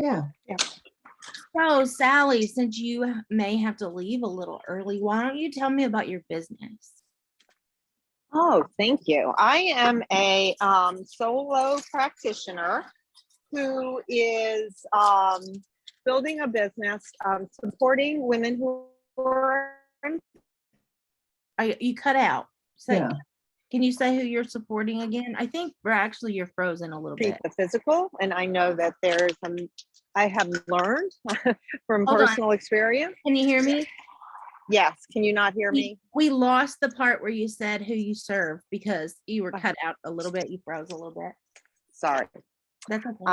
Yeah. Yeah. So, Sally, since you may have to leave a little early, why don't you tell me about your business? Oh, thank you. I am a solo practitioner who is building a business supporting women who are You cut out. So, Yeah. can you say who you're supporting again? I think you're frozen a little bit. the physical, and I know that there's I have learned from Hold on. personal experience. Can you hear me? Yes. Can you not hear me? We lost the part where you said who you serve because you were cut out a little bit. You froze a little bit. Sorry. That's okay.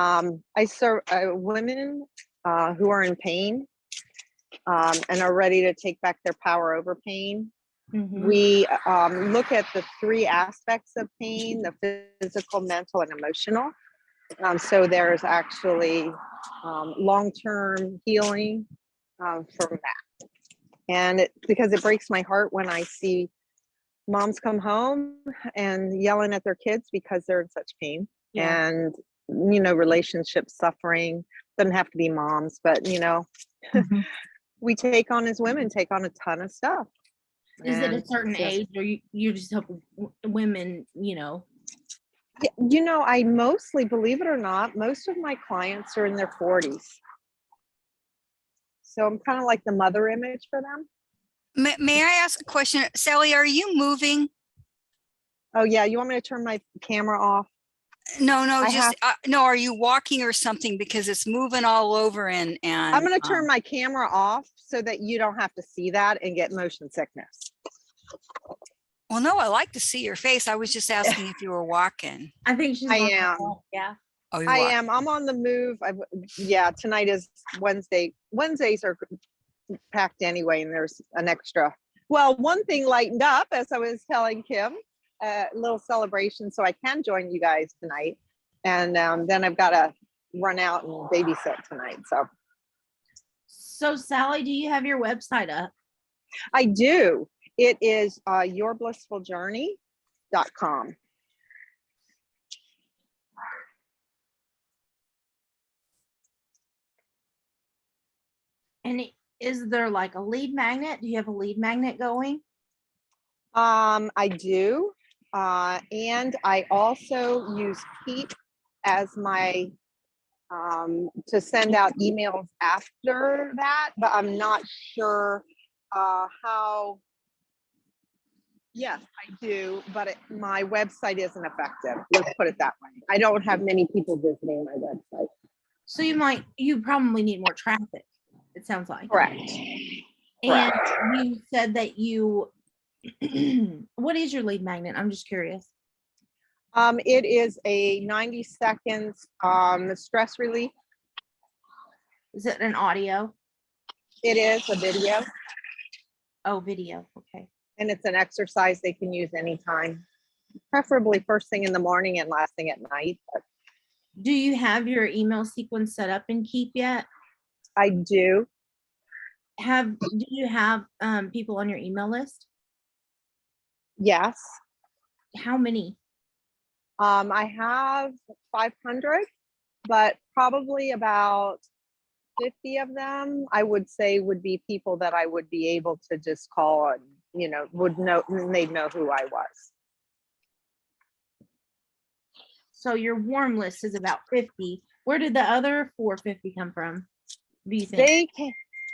I serve women who are in pain and are ready to take back their power over pain. We look at the three aspects of pain: the physical, mental, and emotional. So there's actually long-term healing from that. And because it breaks my heart when I see moms come home and yelling at their kids because they're in such pain. Yeah. And, you know, relationship suffering. Doesn't have to be moms, but, you know, we take on as women, take on a ton of stuff. Is it a certain age, or you just help women, you know? You know, I mostly, believe it or not, most of my clients are in their 40s. So I'm kind of like the mother image for them. May I ask a question? Sally, are you moving? Oh, yeah. You want me to turn my camera off? No, no, are you walking or something? Because it's moving all over and I'm going to turn my camera off so that you don't have to see that and get motion sickness. Well, no, I like to see your face. I was just asking if you were walking. I think she's I am. Yeah. Oh, I am. I'm on the move. Yeah, tonight is Wednesday. Wednesdays are packed anyway, and there's an extra. Well, one thing lightened up, as I was telling Kim, a little celebration, so I can join you guys tonight. And then I've got to run out and babysit tonight. So, Sally, do you have your website up? I do. It is yourblissfuljourney.com. And is there like a lead magnet? Do you have a lead magnet going? I do. And I also use Keep as my to send out emails after that, but I'm not sure how. Yes, I do, but my website isn't effective. Let's put it that way. I don't have many people visiting my website. So you probably need more traffic, it sounds like. Correct. And you said that you, what is your lead magnet? I'm just curious. It is a 90 seconds stress relief. Is it an audio? It is a video. Oh, video. Okay. And it's an exercise they can use anytime, preferably first thing in the morning and last thing at night. Do you have your email sequence set up in Keep yet? I do. Do you have people on your email list? Yes. How many? I have 500, but probably about 50 of them, I would say, would be people that I would be able to just call and, you know, would know, they'd know who I was. So your warm list is about 50. Where did the other 450 come from? Do you think?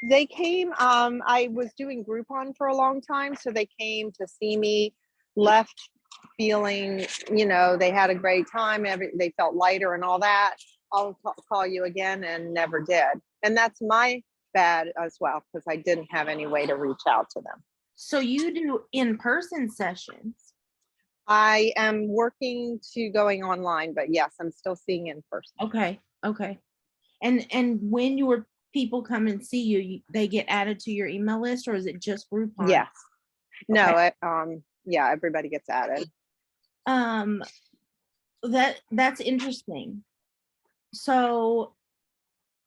They came, I was doing Groupon for a long time. So they came to see me, left feeling, you know, they had a great time. They felt lighter and all that. I'll call you again, and never did. And that's my bad as well, because I didn't have any way to reach out to them. So you do in-person sessions? I am working to going online, but yes, I'm still seeing in person. Okay. And when your people come and see you, they get added to your email list, or is it just Groupon? Yes. Okay. No, yeah, everybody gets added. That's interesting. So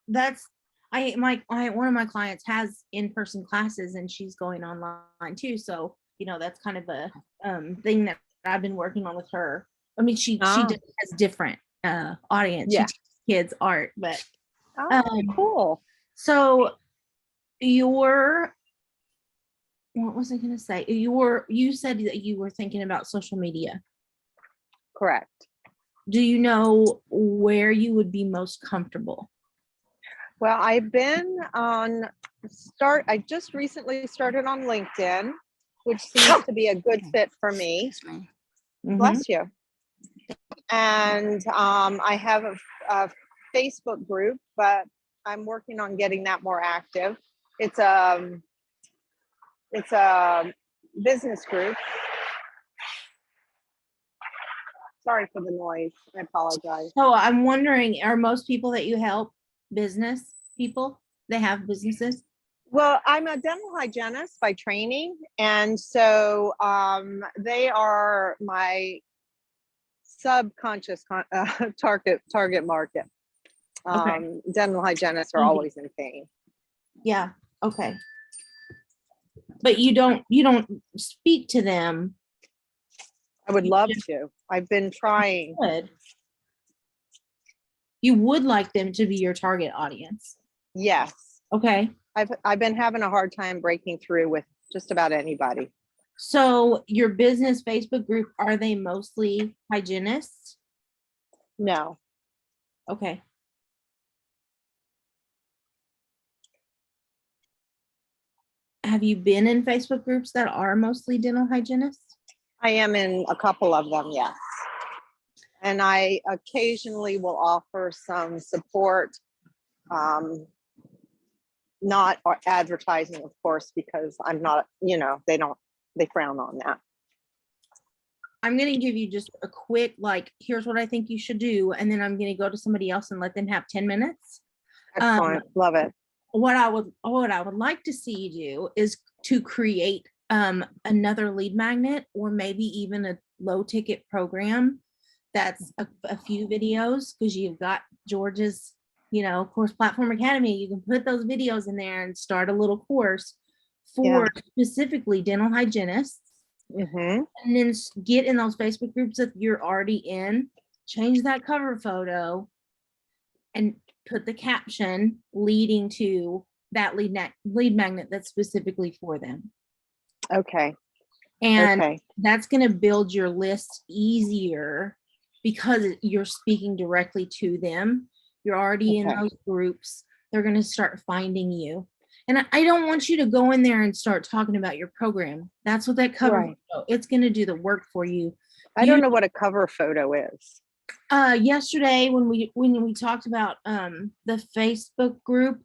that's one of my clients has in-person classes, and she's going online too. So, you know, that's kind of a thing that I've been working on with her. I mean, she just has different audience. Yeah. She teaches kids art, but Oh, cool. So what was I going to say? You said that you were thinking about social media. Correct. Do you know where you would be most comfortable? Well, I've been on I just recently started on LinkedIn, which seems to be a good fit for me. Excuse me. Bless you. And I have a Facebook group, but I'm working on getting that more active. It's a business group. Sorry for the noise. I apologize. So I'm wondering, are most people that you help business people? They have businesses? Well, I'm a dental hygienist by training, and so they are my subconscious target market. Okay. Dental hygienists are always in pain. Yeah. Okay. But you don't speak to them. I would love to. I've been trying. Good. You would like them to be your target audience. Yes. Okay. I've been having a hard time breaking through with just about anybody. So your business Facebook group, are they mostly hygienists? No. Okay. Have you been in Facebook groups that are mostly dental hygienists? I am in a couple of them, yes. And I occasionally will offer some support, not advertising, of course, because I'm not, they frown on that. I'm going to give you just a quick, here's what I think you should do. And then I'm going to go to somebody else and let them have 10 minutes. Excellent. Love it. What I would like to see you do is to create another lead magnet, or maybe even a low ticket program that's a few videos, because you've got George's, course Platform Academy. You can put those videos in there and start a little course for specifically dental hygienists. And then get in those Facebook groups that you're already in, change that cover photo, and put the caption leading to that lead magnet that's specifically for them. Okay. And that's going to build your list easier because you're speaking directly to them. You're already in those groups. They're going to start finding you. And I don't want you to go in there and start talking about your program. That's what that cover photo, it's going to do the work for you. I don't know what a cover photo is. Yesterday when we talked about the Facebook group,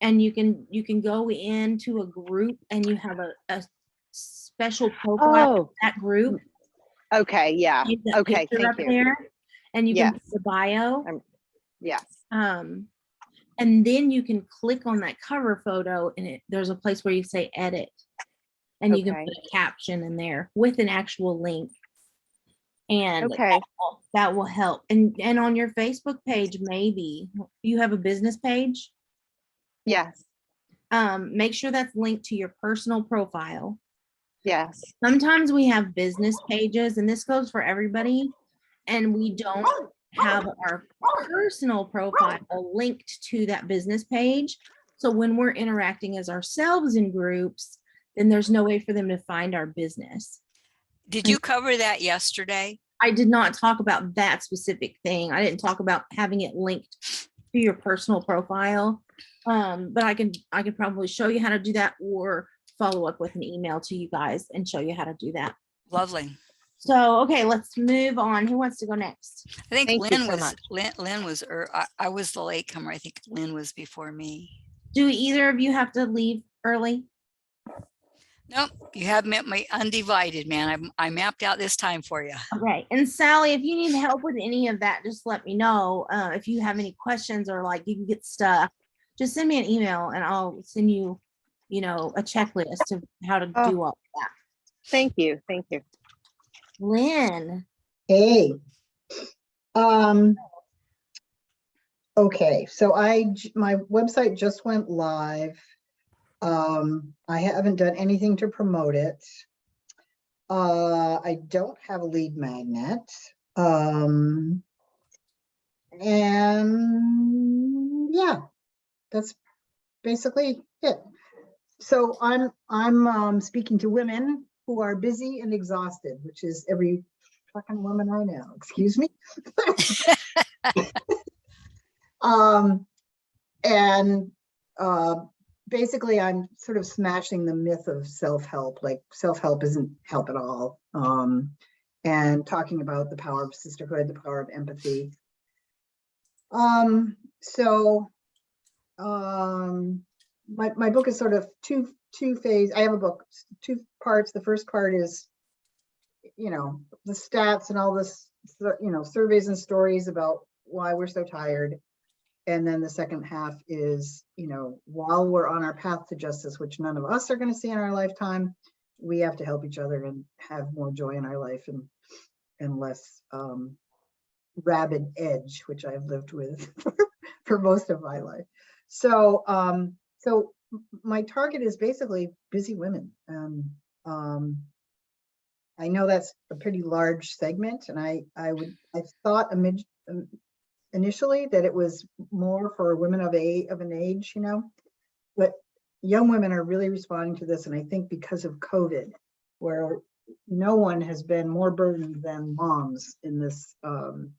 and you can go into a group and you have a special profile of that group. Okay, yeah. Okay, thank you. There, and you can put the bio. Yes. And then you can click on that cover photo, and there's a place where you say edit, and you can put a caption in there with an actual link. And that will help. And on your Facebook page, maybe you have a business page. Yes. Make sure that's linked to your personal profile. Yes. Sometimes we have business pages, and this goes for everybody, and we don't have our personal profile linked to that business page. So when we're interacting as ourselves in groups, then there's no way for them to find our business. Did you cover that yesterday? I did not talk about that specific thing. I didn't talk about having it linked to your personal profile. But I can probably show you how to do that, or follow up with an email to you guys and show you how to do that. Lovely. So, okay, let's move on. Who wants to go next? I think Lynn was, or I was the latecomer. I think Lynn was before me. Do either of you have to leave early? Nope, you have met my undivided, man. I mapped out this time for you. Okay, and Sally, if you need help with any of that, just let me know. If you have any questions, or you can get stuck, just send me an email and I'll send you, a checklist of how to do all of that. Thank you. Thank you. Lynn. Hey. Okay, so my website just went live. I haven't done anything to promote it. I don't have a lead magnet. And yeah, that's basically it. So I'm speaking to women who are busy and exhausted, which is every fucking woman I know. Excuse me. And basically, I'm sort of smashing the myth of self-help. Like self-help isn't help at all. And talking about the power of sisterhood, the power of empathy. My book is sort of two phase. I have a book, two parts. The first part is, you know, the stats and all this, you know, surveys and stories about why we're so tired. And then the second half is, you know, while we're on our path to justice, which none of us are going to see in our lifetime, we have to help each other and have more joy in our life and less rabid edge, which I've lived with for most of my life. So, so my target is basically busy women. I know that's a pretty large segment, and I thought initially that it was more for women of an age, you know, but young women are really responding to this. And I think because of COVID, where no one has been more burdened than moms in this, you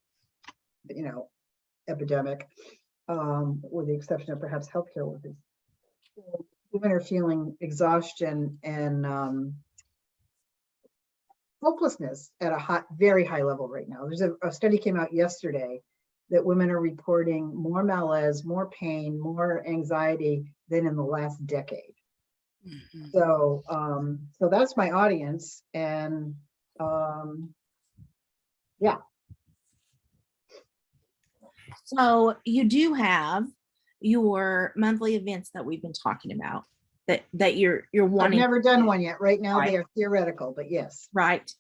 know, epidemic, with the exception of perhaps healthcare workers. Women are feeling exhaustion and hopelessness at a very high level right now. There's a study came out yesterday that women are reporting more malaise, more pain, more anxiety than in the last decade. Mm-hmm. So, so that's my audience, and yeah. So you do have your monthly events that we've been talking about that you're wanting. I've never done one yet. Right now, right. They are theoretical, but yes. Right.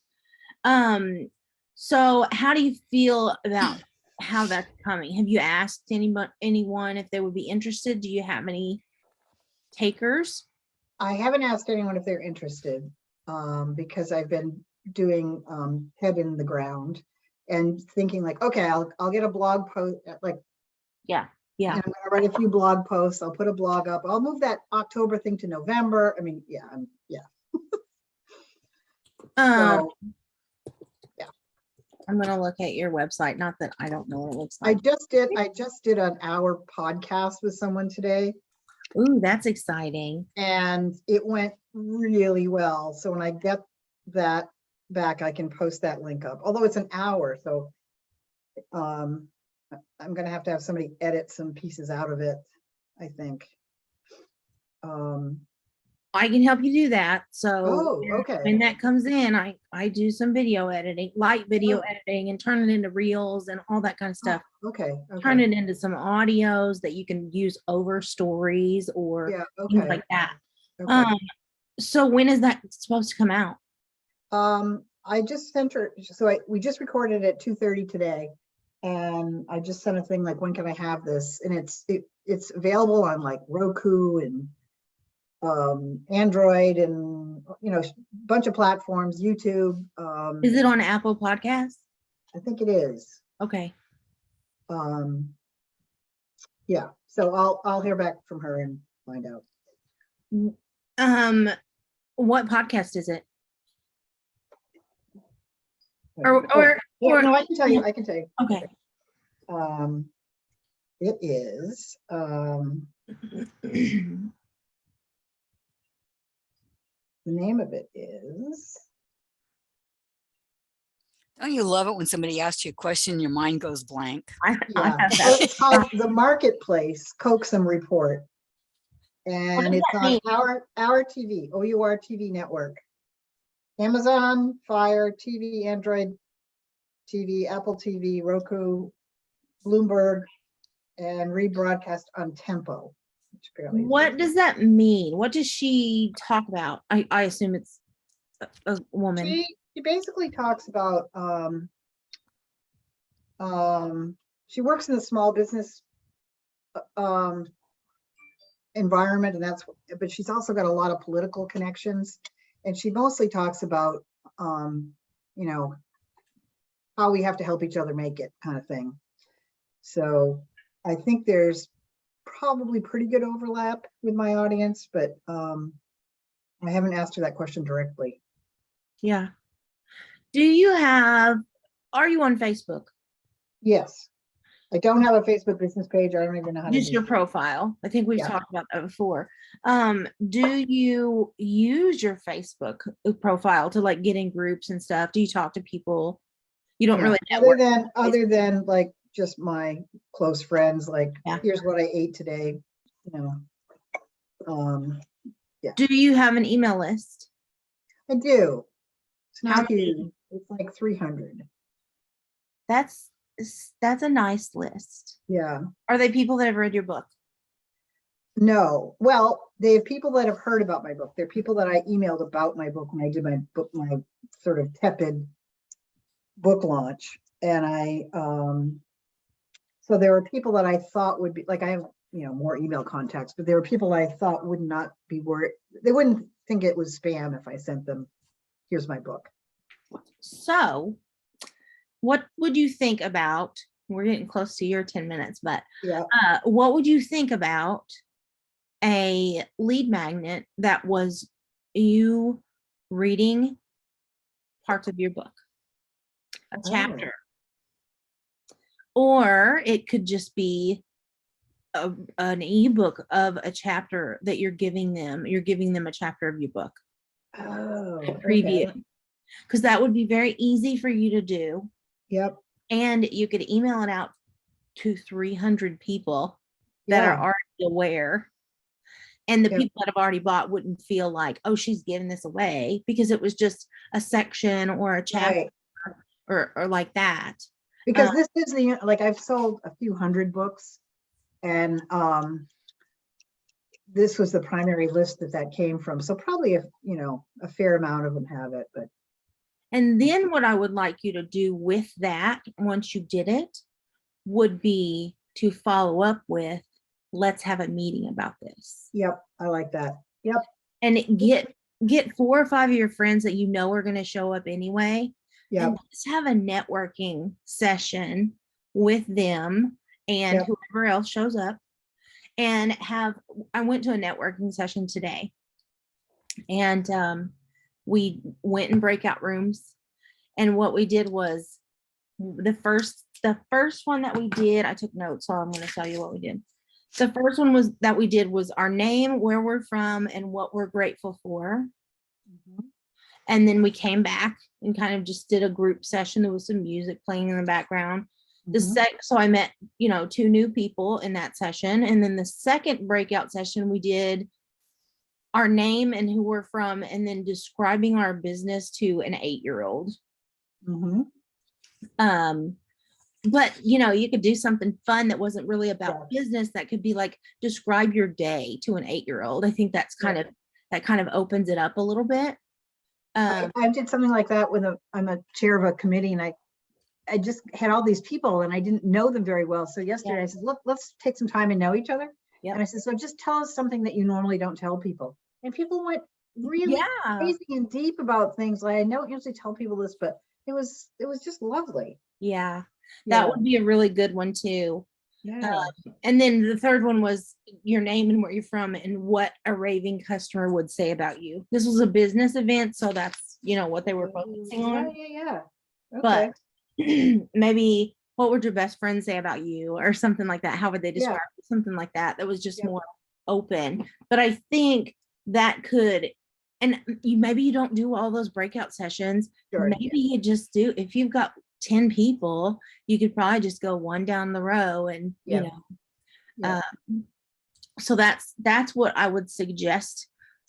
So how do you feel about how that's coming? Have you asked anyone if they would be interested? Do you have any takers? I haven't asked anyone if they're interested, because I've been doing head in the ground and thinking like, okay, I'll get a blog post, like, yeah. I'm gonna write a few blog posts. I'll put a blog up. I'll move that October thing to November. I mean, yeah, So, yeah. I'm gonna look at your website. Not that I don't know what it looks like. I just did an hour podcast with someone today. Ooh, that's exciting. And it went really well. So when I get that back, I can post that link up. Although it's an hour, so I'm going to have somebody edit some pieces out of it, I think. I can help you do that. So okay. When that comes in, I do some video editing, light video editing, and turn it into reels and all that kind of stuff. Okay. Turn it into some audios that you can use over stories or things like that. Okay. So when is that supposed to come out? I just sent her, so we just recorded at 2:30 today, and I just sent a thing like, when can I have this? And it's available on like Roku and Android and, you know, a bunch of platforms, YouTube. Is it on Apple Podcasts? I think it is. Okay. Yeah, so I'll hear back from her and find out. What podcast is it? Or no, I can tell you. Okay. It is the name of it is. Don't you love it when somebody asks you a question and your mind goes blank? Yeah. It's called The Marketplace Coaxum Report. And it's on Our TV, OUR TV network. Amazon, Fire TV, Android TV, Apple TV, Roku, Bloomberg, and rebroadcast on Tempo. What does that mean? What does she talk about? I assume it's a woman. She basically talks about she works in the small business environment, and but she's also got a lot of political connections, and she mostly talks about you know, how we have to help each other make it, kind of thing. So I think there's probably pretty good overlap with my audience, but I haven't asked her that question directly. Yeah. Are you on Facebook? Yes. I don't have a Facebook business page. I don't even know how to Just do your it. profile. I think we've Yeah. talked about that before. Do you use your Facebook profile to like get in groups and stuff? Do you talk to people? You don't No, really other network. than like just my close friends, like Yeah. here's what I ate today, you know. Do you have an email list? I do. It's How not many? huge. It's like 300. That's a nice list. Yeah. Are they people that have read your book? No. Well, they have people that have heard about my book. They're people that I emailed about my book when I did my book, my sort of tepid book launch. And so there were people that I thought would be like, I have, more email contacts, but there were people I thought would not be worried. They wouldn't think it was spam if I sent them, here's my book. So what would you think about, we're getting close to your 10 minutes, but Yeah. what would you think about a lead magnet that was you reading parts of your book, a chapter, or it could just be an ebook of a chapter that you're giving them. You're giving them a chapter of your book. Preview, because that would be very easy for you to do. Yep. And you could email it out to 300 people that are already aware. And the people that have already bought wouldn't feel like, oh, she's giving this away, because it was just a section or a chapter or like that. Because this is like I've sold a few hundred books, and this was the primary list that came from. So probably a fair amount of them have it, but. And then what I would like you to do with that, once you did it, would be to follow up with, let's have a meeting about this. Yep, I like that. Yep. And get 4 or 5 of your friends that you know are going to show up anyway. Yep. And let's have a networking session with them and whoever else shows up. And I went to a networking session today, and we went in breakout rooms. And what we did was the first one that we did, I took notes, so I'm going to tell you what we did. The first one was our name, where we're from, and what we're grateful for. Mm-hmm. And then we came back and kind of just did a group session. There was some music playing in the background. So I met, 2 new people in that session. And then the second breakout session, we did our name and who we're from, and then describing our business to an 8-year-old. But you could do something fun that wasn't really about business. That could be like, describe your day to an 8-year-old. I think that's kind of opens it up a little bit. I did something like that I'm a chair of a committee, and I just had all these people and I didn't know them very well. So yesterday I said, look, let's take some time and know each other. And I said, so just tell us something that you normally don't tell people. And people went really crazy and deep about things. Like, I don't usually tell people this, but it was just lovely. Yeah. That would be a really good one too. Yeah. And then the third one was your name and where you're from and what a raving customer would say about you. This was a business event, so that's what they were focusing on. Yeah. Okay. But maybe what would your best friends say about you, or something like that? How would they describe it? Something like that? That was just more open. But I think that could, and maybe you don't do all those breakout sessions. Maybe you just do, if you've got 10 people, you could probably just go one down the row and so that's what I would suggest,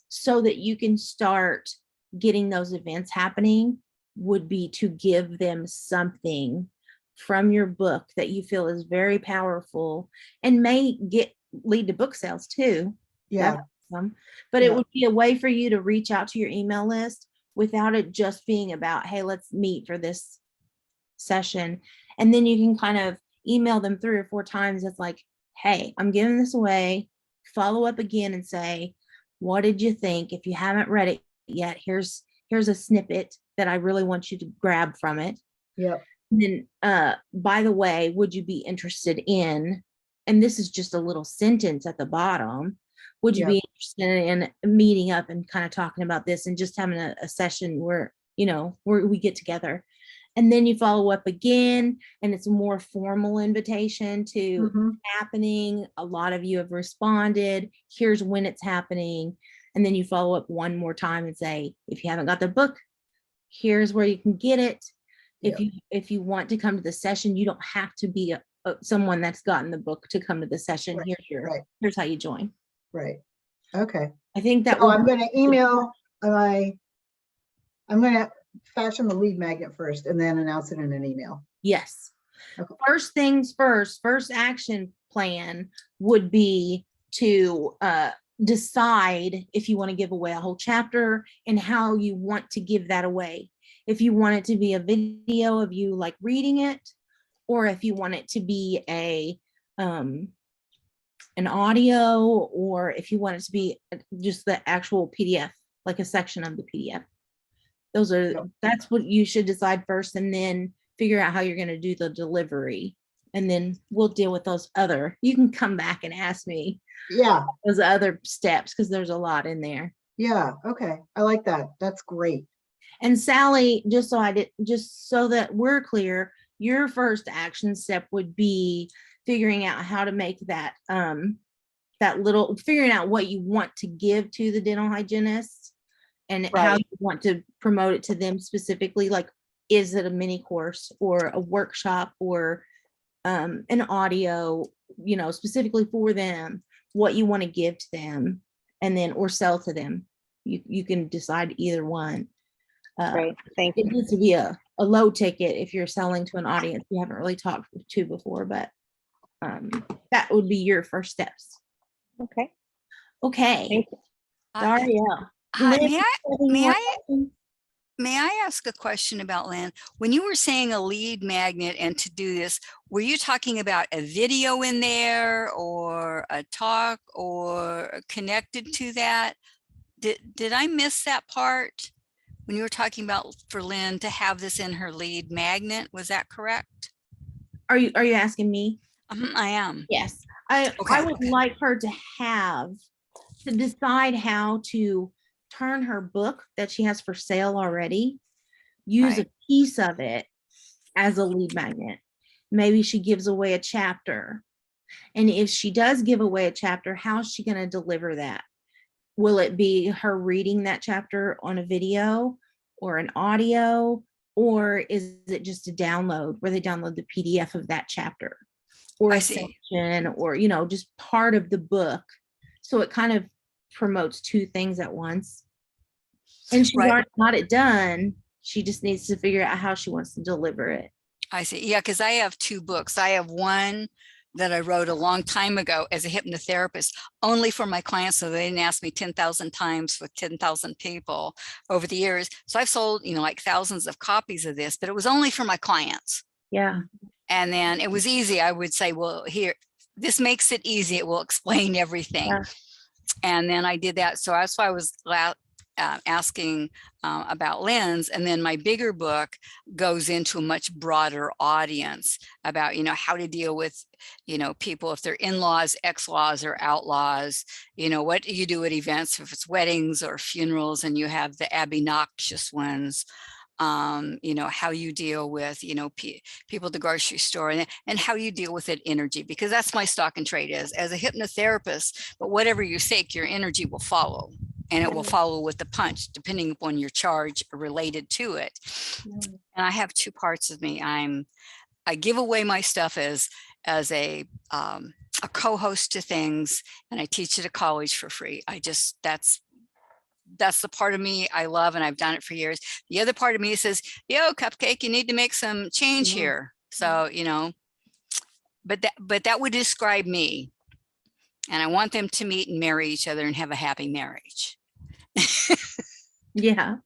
so that you can start getting those events happening, would be to give them something from your book that you feel is very powerful and may lead to book sales too. Yeah. Awesome. But it would be a way for you to reach out to your email list without it just being about, hey, let's meet for this session. And then you can kind of email them 3 or 4 times. It's like, hey, I'm giving this away. Follow up again and say, what did you think? If you haven't read it yet, here's a snippet that I really want you to grab from it. Yep. And then by the way, would you be interested in and this is just a little sentence at the bottom. Would you Yeah. be interested in meeting up and kind of talking about this and just having a session where, where we get together? And then you follow up again, and it's a more formal invitation to Mhm. happening. A lot of you have responded. Here's when it's happening. And then you follow up one more time and say, if you haven't got the book, here's where you can get it. Yep. If you want to come to the session, you don't have to be someone that's gotten the book to come to the session. Right, Here's how you join. Right. Okay. I think that So I'm going to email I'm going to fashion the lead magnet first and then announce it in an email. Yes. Okay. First things first action plan would be to decide if you want to give away a whole chapter and how you want to give that away. If you want it to be a video of you like reading it, or if you want it to be an audio, or if you want it to be just the actual PDF, like a section of the PDF. That's what you should decide first, and then figure out how you're going to do the delivery. And then we'll deal with those you can come back and ask me. Yeah. Those other steps, because there's a lot in there. Yeah. Okay. I like that. That's great. And Sally, just so that we're clear, your first action step would be figuring out how to make that, figuring out what you want to give to the dental hygienist and how you want to promote it to them specifically. Like, is it a mini course or a workshop or an audio, specifically for them, what you want to give to them, and then, or sell to them. You can decide either one. Right. Thank It you. needs to be a low ticket if you're selling to an audience you haven't really talked to before, but that would be your first steps. Okay. Okay. Thank you. Daria. Hi, Lynn, may I ask a question about Lynn? When you were saying a lead magnet and to do this, were you talking about a video in there or a talk or connected to that? Did I miss that part when you were talking about for Lynn to have this in her lead magnet? Was that correct? Are you asking me? I am. Yes. I would like her to decide how to turn her book that she has for sale already, use a piece of it as a lead magnet. Maybe she gives away a chapter. And if she does give away a chapter, how's she going to deliver that? Will it be her reading that chapter on a video or an audio, or is it just a download where they download the PDF of that chapter or a section, or, just part of the book? So it kind of promotes two things at once. And she's already got it done. She just needs to figure out how she wants to deliver it. I see. Yeah, because I have two books. I have one that I wrote a long time ago as a hypnotherapist, only for my clients, so they didn't ask me 10,000 times with 10,000 people over the years. So I've sold, like thousands of copies of this, but it was only for my clients. Yeah. And then it was easy. I would say, well, here, this makes it easy. It will explain everything. Yeah. And then I did that. So that's why I was asking about Lynn's. And then my bigger book goes into a much broader audience about, how to deal with, people, if they're in-laws, ex-laws, or outlaws, what do you do at events, if it's weddings or funerals, and you have the obnoxious ones, how you deal with, people at the grocery store, and how you deal with it energy, because that's my stock and trade is as a hypnotherapist. But whatever you say, your energy will follow, and it will follow with the punch, depending upon your charge related to it. And I have two parts of me. I give away my stuff as a co-host to things, and I teach at a college for free. That's the part of me I love, and I've done it for years. The other part of me says, yo, Cupcake, you need to make some change here. So, but that would describe me. And I want them to meet and marry each other and have a happy marriage. Yeah,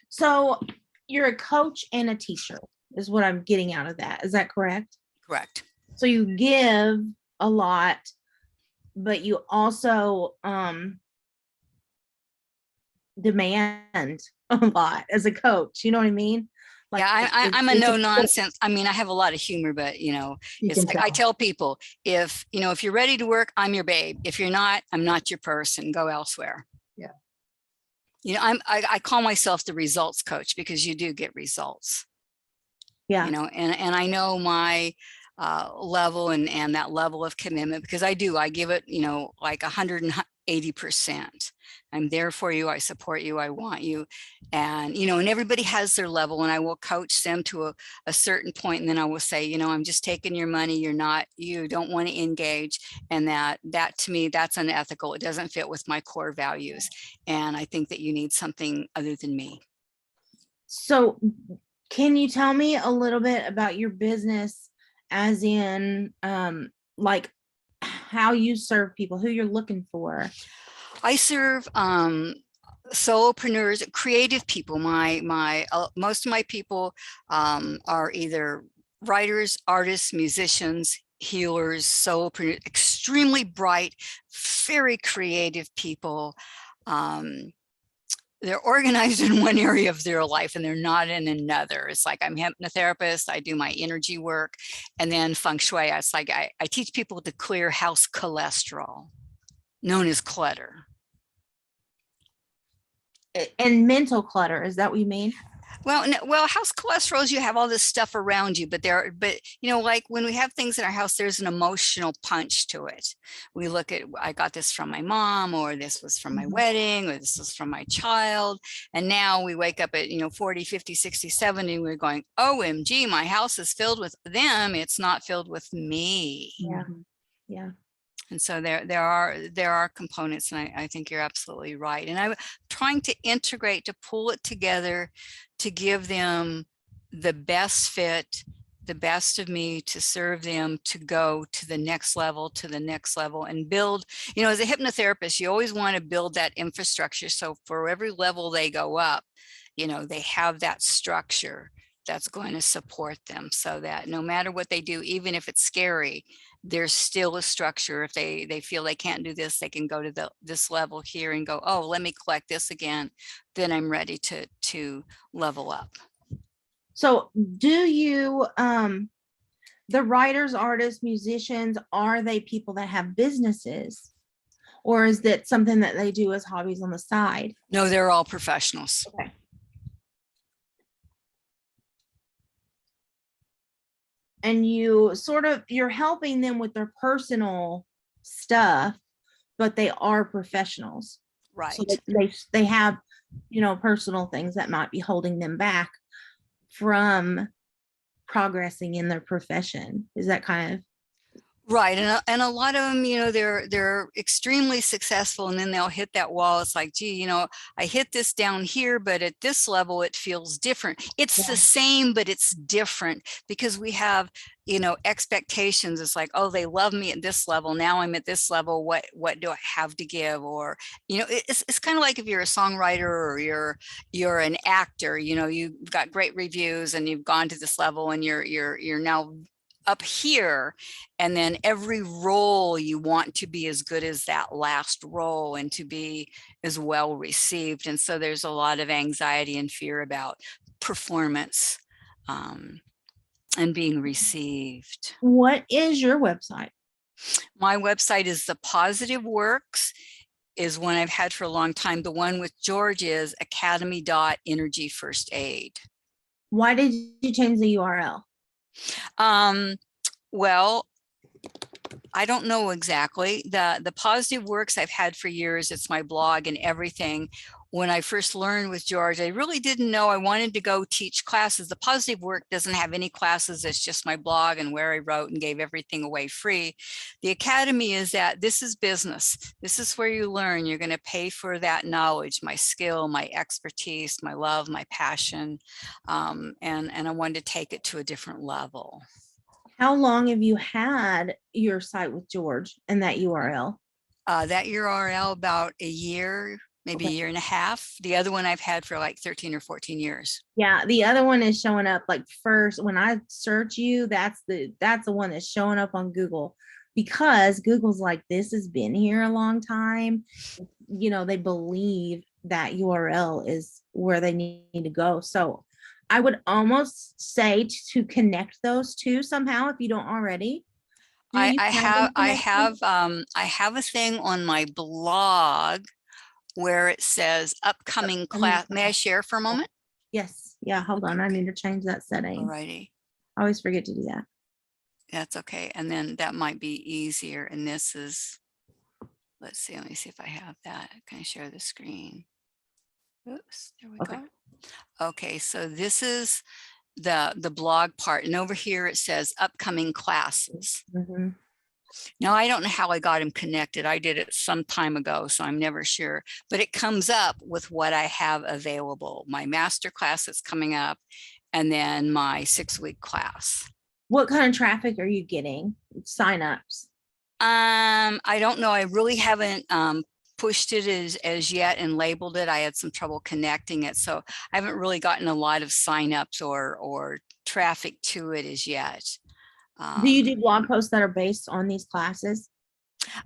so you're a coach and a teacher is what I'm getting out of that. Is that correct? Correct. So you give a lot, but you also demand a lot as a coach. You know what I mean? Like, Yeah, I'm a it's no nonsense. I mean, I have a lot of humor, but you know, You it's can like I tell. tell people, if you know, if you're ready to work, I'm your babe. If you're not, I'm not your person. Go elsewhere. Yeah. You know, I call myself the results coach because you do get results. Yeah. You know, and I know my level and that level of commitment because I give it, you know, like 180%. I'm there for you. I support you. I want you. And, you know, and everybody has their level, and I will coach them to a certain point. And then I will say, you know, I'm just taking your money. You don't want to engage. And that to me, that's unethical. It doesn't fit with my core values. And I think that you need something other than me. So can you tell me a little bit about your business, as in like how you serve people, who you're looking for? I serve solopreneurs, creative people. Most of my people are either writers, artists, musicians, healers, solopreneurs, extremely bright, very creative people. They're organized in one area of their life and they're not in another. It's like I'm a hypnotherapist, I do my energy work, and then feng shui. It's like I teach people to clear house cholesterol, known as clutter. And mental clutter, is that what you mean? Well, no, well, house cholesterol is you have all this stuff around you, but you know, like when we have things in our house, there's an emotional punch to it. We look at, I got this from my mom, or this was from my wedding, or this was from my child. And now we wake up at, you know, 40, 50, 60, 70, and we're going, OMG, my house is filled with them. It's not filled with me. Yeah. Yeah. And so there are components, and I think you're absolutely right. And I'm trying to integrate, to pull it together, to give them the best fit, the best of me, to serve them, to go to the next level, and build, you know, as a hypnotherapist, you always want to build that infrastructure. So for every level they go up, you know, they have that structure that's going to support them, so that no matter what they do, even if it's scary, there's still a structure. If they feel they can't do this, they can go to this level here and go, oh, let me collect this again. Then I'm ready to level up. So do you, the writers, artists, musicians, are they people that have businesses? Or is that something that they do as hobbies on the side? No, they're all professionals. Okay. And you're helping them with their personal stuff, but they are professionals. Right. So they have, you know, personal things that might be holding them back from progressing in their profession. Is that kind of? Right. And a lot of them, you know, they're extremely successful, and then they'll hit that wall. It's like, gee, you know, I hit this down here, but at this level, it feels different. It's the same, but it's different, because we have, you know, expectations. It's like, oh, they love me at this level. Now I'm at this level. What do I have to give? Or, you know, it's kind of like if you're a songwriter or you're an actor, you know, you've got great reviews and you've gone to this level, and you're now up here, and then every role you want to be as good as that last role and to be as well received. And so there's a lot of anxiety and fear about performance and being received. What is your website? My website is The Positive Works, is one I've had for a long time. The one with George is academy.energy first aid. Why did you change the URL? Well, I don't know exactly. The Positive Works I've had for years. It's my blog and everything. When I first learned with George, I really didn't know I wanted to go teach classes. The Positive Work doesn't have any classes. It's just my blog and where I wrote and gave everything away free. The Academy is that this is business. This is where you learn. You're going to pay for that knowledge, my skill, my expertise, my love, my passion. And I wanted to take it to a different level. How long have you had your site with George and that URL? That URL about a year, maybe a year and a half. The other one I've had for like 13 or 14 years. Yeah, the other one is showing up like first when I search you. That's the one that's showing up on Google, because Google's like, this has been here a long time. You know, they believe that URL is where they need to go. So I would almost say to connect those two somehow if you don't already. Do I you I have have them connected? I have a thing on my blog where it says upcoming class. May I share for a moment? Yes. Yeah. Hold on. I need to change that setting. Alrighty, I always forget to do that. that's okay. And then that might be easier. And this is, let's see, let me see if I have that. Can I share the screen? Oops, there we Okay. go. Okay, so this is the blog part. And over here it says upcoming classes. Mhm. Now, I don't know how I got them connected. I did it some time ago, so I'm never sure, but it comes up with what I have available. My master class that's coming up, and then my 6-week class. What kind of traffic are you getting? Signups. I don't know. I really haven't pushed it as yet and labeled it. I had some trouble connecting it, so I haven't really gotten a lot of signups or traffic to it as yet. Do you do blog posts that are based on these classes?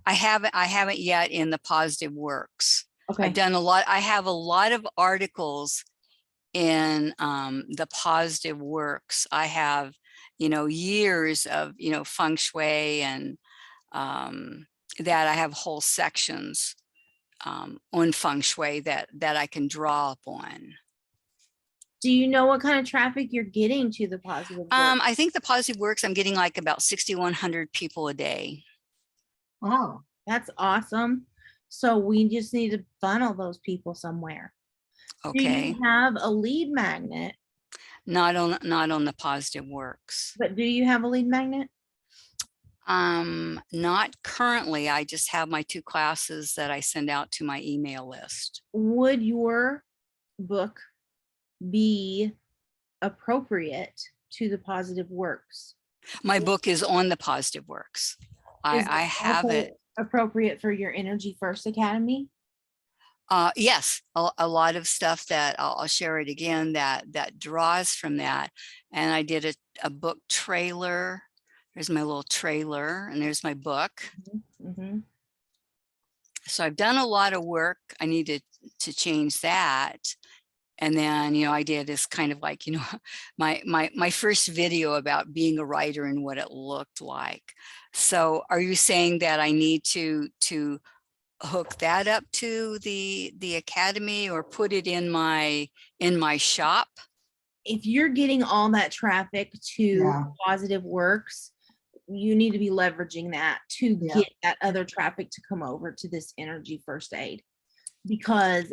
I haven't yet in the positive works. Okay. I've done a lot. I have a lot of articles in the positive works. I have, years of, feng shui and that I have whole sections on feng shui that I can draw upon. Do you know what kind of traffic you're getting to the positive work? I think the positive works, I'm getting like about 6,100 people a day. Wow. That's awesome. So we just need to funnel those people somewhere. Do Okay. you have a lead magnet? Not on the positive works. But do you have a lead magnet? Not currently. I just have my 2 classes that I send out to my email list. Would your book be appropriate to the positive works? My book is on the positive works. Is I have also it. appropriate for your Energy First Academy? Yes, a lot of stuff that I'll share it again that draws from that. And I did a book trailer. There's my little trailer, and there's my book. Mhm. So I've done a lot of work. I needed to change that. And then, I did this kind of like, my first video about being a writer and what it looked like. So are you saying that I need to hook that up to the academy or put it in my shop? If you're getting all that traffic to Yeah. positive works, you need to be leveraging that to Yeah. get that other traffic to come over to this Energy First Aid, because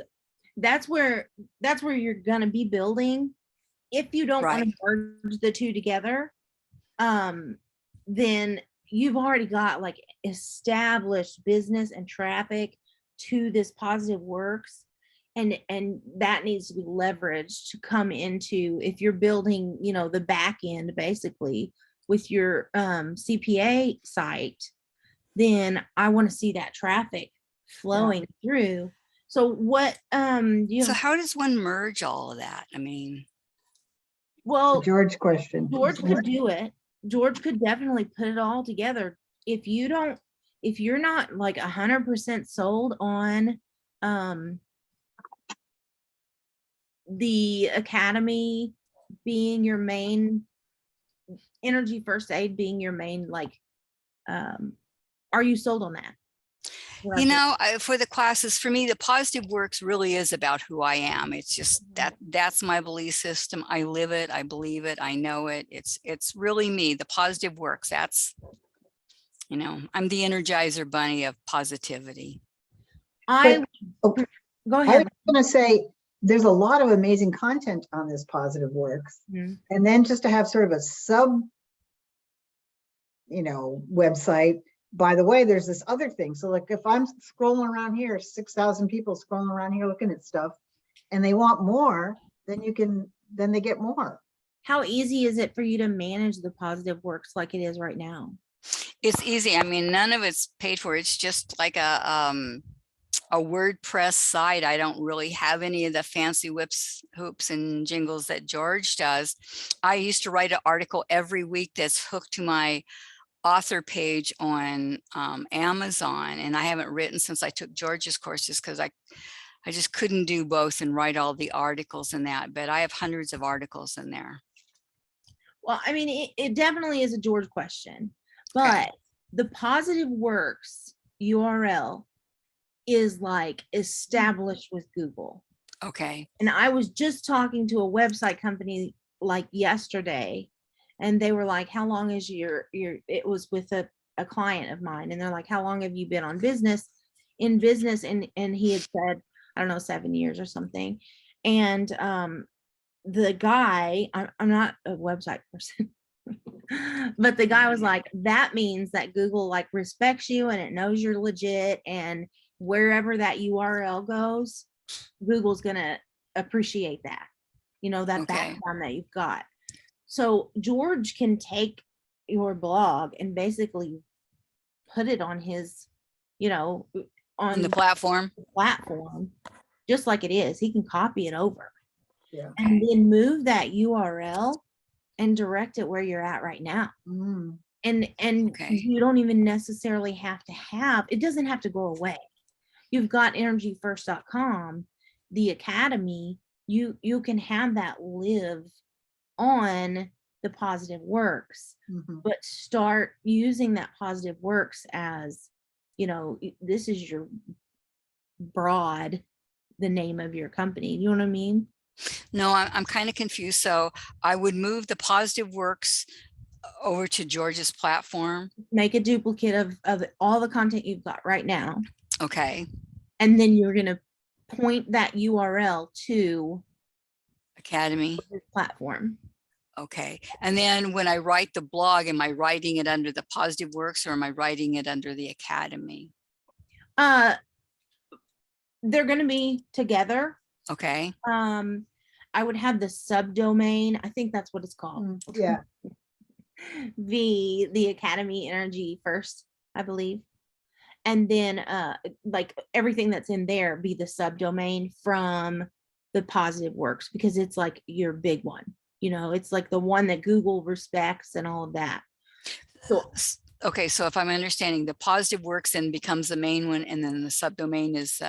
that's where you're going to be building. If you don't want to merge the two together, then you've already got like established business and traffic to this positive works, and that needs to be leveraged to come into, if you're building, the back end basically with your CPA site, then I want to see that traffic flowing through. So what So how does one merge all of that? I mean, well, George question. George could do it. George could definitely put it all together. If you're not like 100% sold on the academy being your main, Energy First Aid being your main, like, are you sold on that? for the classes, for me, the positive works really is about who I am. It's just that's my belief system. I live it. I believe it. I know it. It's really me. The positive works. That's, I'm the Energizer Bunny of positivity. Go I ahead. was going to say, there's a lot of amazing content on this positive works. Mhm. And then just to have sort of a sub, website, by the way, there's this other thing. So like if I'm scrolling around here, 6,000 people scrolling around here looking at stuff, and they want more, then they get more. How easy is it for you to manage the positive works like it is right now? It's easy. I mean, none of it's paid for. It's just like a WordPress site. I don't really have any of the fancy hoops and jingles that George does. I used to write an article every week that's hooked to my author page on Amazon, and I haven't written since I took George's courses because I just couldn't do both and write all the articles in that, but I have hundreds of articles in there. Well, I mean, it definitely is a George question, Okay. but the Positive Works URL is like established with Google. Okay. And I was just talking to a website company like yesterday, and they were like, how long is it was with a client of mine, and they're like, how long have you been in business? And he had said, I don't know, 7 years or something. And the guy, I'm not a website person, but the guy was like, that means that Google like respects you and it knows you're legit, and wherever that URL goes, Google's gonna appreciate that, that Okay. background that you've got. So George can take your blog and basically put it on his, on On the platform. the platform, just like it is. He can copy it over Yeah. and then move that URL and direct it where you're at right now. Mm. And Okay. you don't even necessarily have to it doesn't have to go away. You've got energyfirst.com, the academy, you can have that live on the Positive Works, Mhm. but start using that Positive Works as, this is your the name of your company. You know what I mean? No, I'm kind of confused. So I would move the Positive Works over to George's platform. Make a duplicate of all the content you've got right now. Okay. And then you're going to point that URL to Academy. this platform. Okay. And then when I write the blog, am I writing it under the Positive Works or am I writing it under the Academy? They're going to be together. Okay. I would have the subdomain. I think that's what it's called. Yeah. The Academy Energy First, I believe. And then like everything that's in there be the subdomain from the Positive Works, because it's like your big one. It's like the one that Google respects and all of that. So Okay. So if I'm understanding, the Positive Works then becomes the main one, and then the subdomain is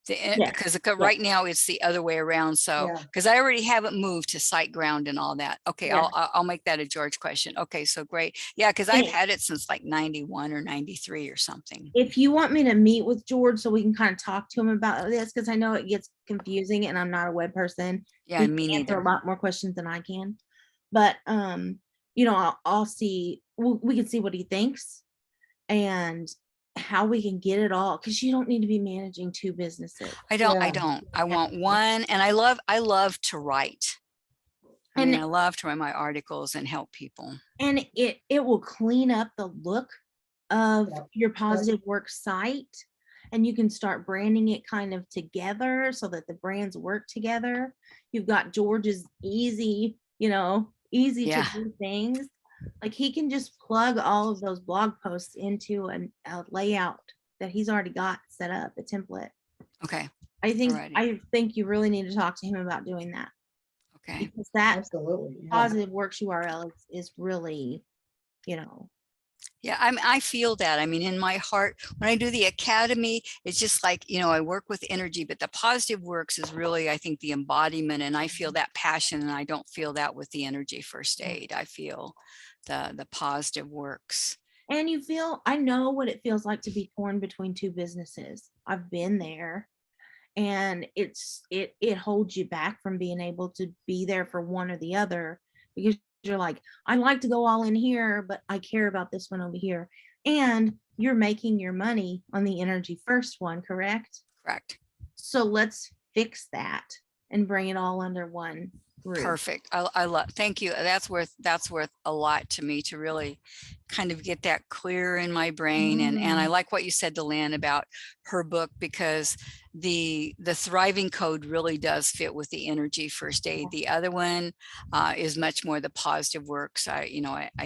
because right now it's the other way around. So Yeah. because I already have it moved to SiteGround and all that. Okay, Yeah. I'll make that a George question. Okay, so great. Yeah, because I've had it since like 91 or 93 or something. If you want me to meet with George so we can kind of talk to him about this, because I know it gets confusing and I'm not a web person. Yeah, He me can answer neither. a lot more questions than I can. But I'll see. We can see what he thinks and how we can get it all, because you don't need to be managing 2 businesses. I want one, and I love to write. I mean, I love to write my articles and help people. And it will clean up the look of your Positive Works site, and you can start branding it kind of together so that the brands work together. You've got George's easy to do things. Like he can just plug all of those blog posts into a layout that he's already got set up, a template. Okay. I think you really need to talk to him about doing that. Okay. Because that Absolutely. Yeah. Positive Works URL is really, Yeah, I feel that. I mean, in my heart, when I do the academy, it's just like, I work with energy, but the Positive Works is really, I think, the embodiment, and I feel that passion, and I don't feel that with the Energy First Aid. I feel the Positive Works. And I know what it feels like to be torn between 2 businesses. I've been there, and it holds you back from being able to be there for one or the other, because you're like, I like to go all in here, but I care about this one over here. And you're making your money on the Energy First one, correct? Correct. So let's fix that and bring it all under one roof. Perfect. I love, thank you. That's worth a lot to me, to really kind of get that clear in my brain. And I like what you said to Lynn about her book, because the Thriving Code really does fit with the Energy First Aid. The other one is much more the Positive Works. I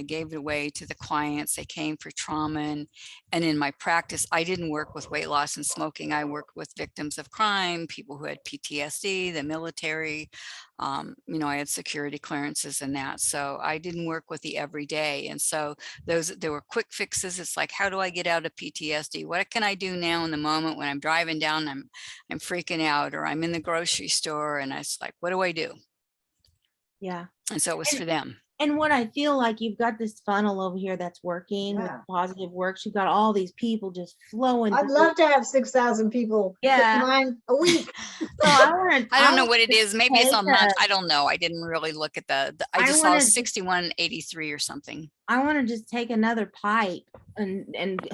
gave it away to the clients. They came for trauma, and in my practice, I didn't work with weight loss and smoking. I worked with victims of crime, people who had PTSD, the military. I had security clearances and that. So I didn't work with the everyday. And so there were quick fixes. It's like, how do I get out of PTSD? What can I do now in the moment when I'm driving down, I'm I'm freaking out, or I'm in the grocery store and it's like, what do I do? Yeah. And so it was for them. And what I feel like, you've got this funnel over here that's working with Yeah. positive works. You've got all these people just flowing. I'd through. love to have 6,000 people hit Yeah. mine a week. So I want to. I don't know what it is. Maybe it's take a month. a- I don't know. I didn't really look at I I just saw wanna- 6183 or something. I want to just take another pipe and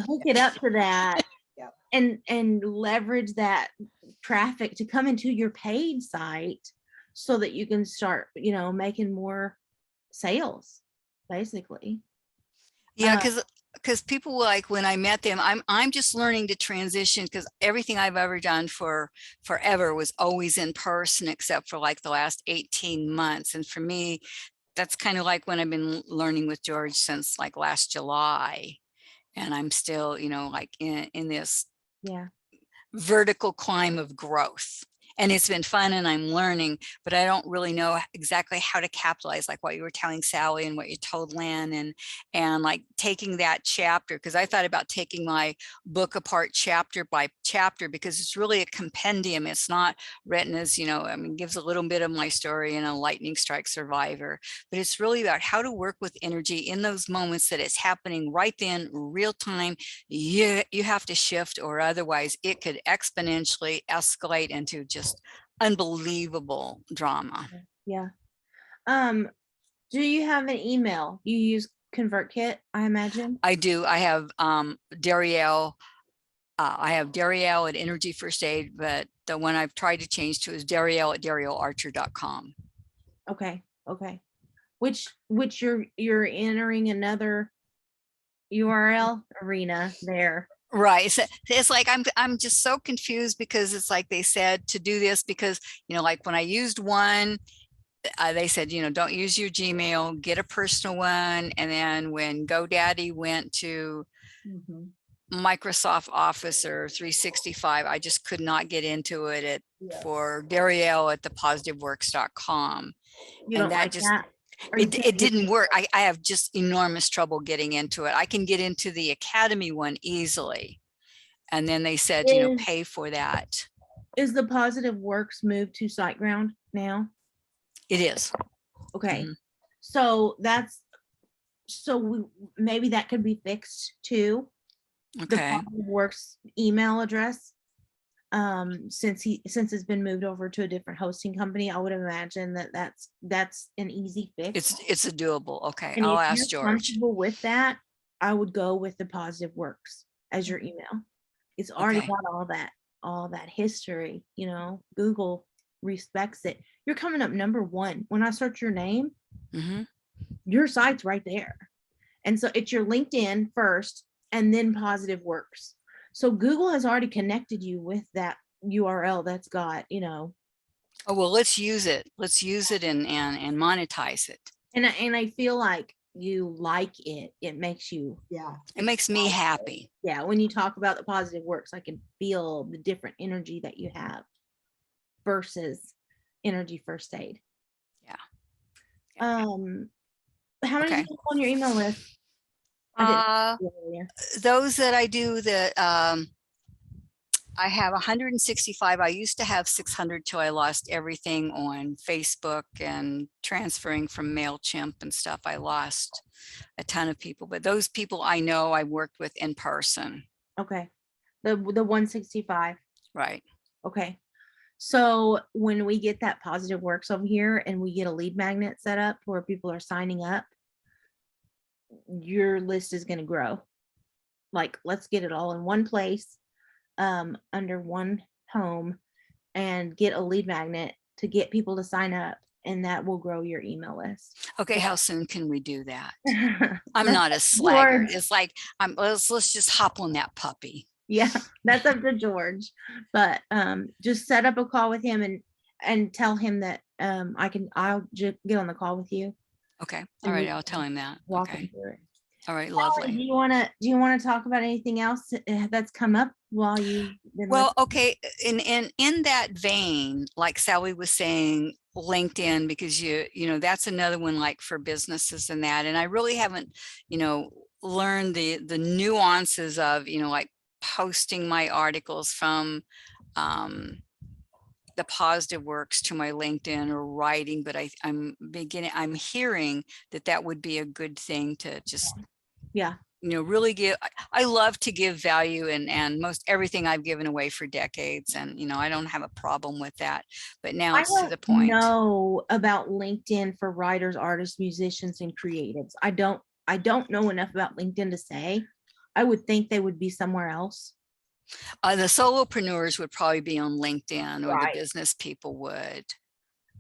hook it up to that. Yep. And leverage that traffic to come into your paid site so that you can start, making more sales, basically. Yeah, Uh, because people like when I met them, I'm just learning to transition, because everything I've ever done for forever was always in person, except for like the last 18 months. And for me, that's kind of like when I've been learning with George since like last July. And I'm still, like in this Yeah. vertical climb of growth. And it's been fun and I'm learning, but I don't really know exactly how to capitalize, like what you were telling Sally and what you told Lynn, and like taking that chapter, because I thought about taking my book apart chapter by chapter, because it's really a compendium. It's not written as, I mean, gives a little bit of my story and a lightning strike survivor, but it's really about how to work with energy in those moments that it's happening right then, real time. You have to shift, or otherwise it could exponentially escalate into just unbelievable drama. Yeah. Do you have an email? You use ConvertKit, I imagine? I do. I have Darielle. I have Darielle at Energy First Aid, but the one I've tried to change to is Darielle at DarielleArcher.com. Okay. Which you're entering another URL arena there. Right. So it's like I'm just so confused, because it's like they said to do this because, like when I used one, they said, don't use your Gmail, get a personal one. And then when GoDaddy went to Mhm. Microsoft Office or 365, I just could not get into it Yeah. for Darielle at thepositiveworks.com. You And don't that like just, that? Or you it can't get didn't work. I have just enormous trouble getting into it. I can get into the Academy one easily. And then they said, pay for that. Is the Positive Works moved to SiteGround now? It is. Okay. Mhm. So maybe that could be fixed too. The Okay. Positive Works email address. Since it's been moved over to a different hosting company, I would imagine that's an easy fix. It's a doable. Okay. And I'll if ask you're George. comfortable with that, I would go with the Positive Works as your email. It's already Okay. got all that history, Google respects it. You're coming up #1. When I search your name, Mhm. your site's right there. And so it's your LinkedIn first and then Positive Works. So Google has already connected you with that URL that's got, Oh, well, let's use it. Let's use it and monetize it. and I feel like you like it. It makes you, Yeah. It makes me happy. yeah, when you talk about the Positive Works, I can feel the different energy that you have versus Energy First Aid. Yeah. How many Okay. do you have on your email list? Those that I do that, I have 165. I used to have 600 till I lost everything on Facebook and transferring from MailChimp and stuff. I lost a ton of people, but those people I know I worked with in person. Okay. The 165. Right. Okay. So when we get that Positive Works over here and we get a lead magnet set up where people are signing up, your list is going to grow. Like, let's get it all in one place, under one home, and get a lead magnet to get people to sign up, and that will grow your email list. Okay. How soon can we do that? I'm not a slaggard. It's like, let's just hop on that puppy. Yeah, that's up to George, but just set up a call with him and tell him that I'll get on the call with you. Okay. All right. I'll tell him that. Walk Okay. him through it. All right. Do Lovely. you want to talk about anything else that's come up while you've been Well, listening? okay. In that vein, like Sally was saying, LinkedIn, because that's another one like for businesses and that. And I really haven't, learned the nuances of, like posting my articles from the positive works to my LinkedIn or writing, but I'm hearing that would be a good thing to just, Yeah. really give. I love to give value, and most everything I've given away for decades, and I don't have a problem with that, but now I it's to the don't point. know about LinkedIn for writers, artists, musicians, and creatives. I don't know enough about LinkedIn to say. I would think they would be somewhere else. The solopreneurs would probably be on LinkedIn, or the Right. business people would.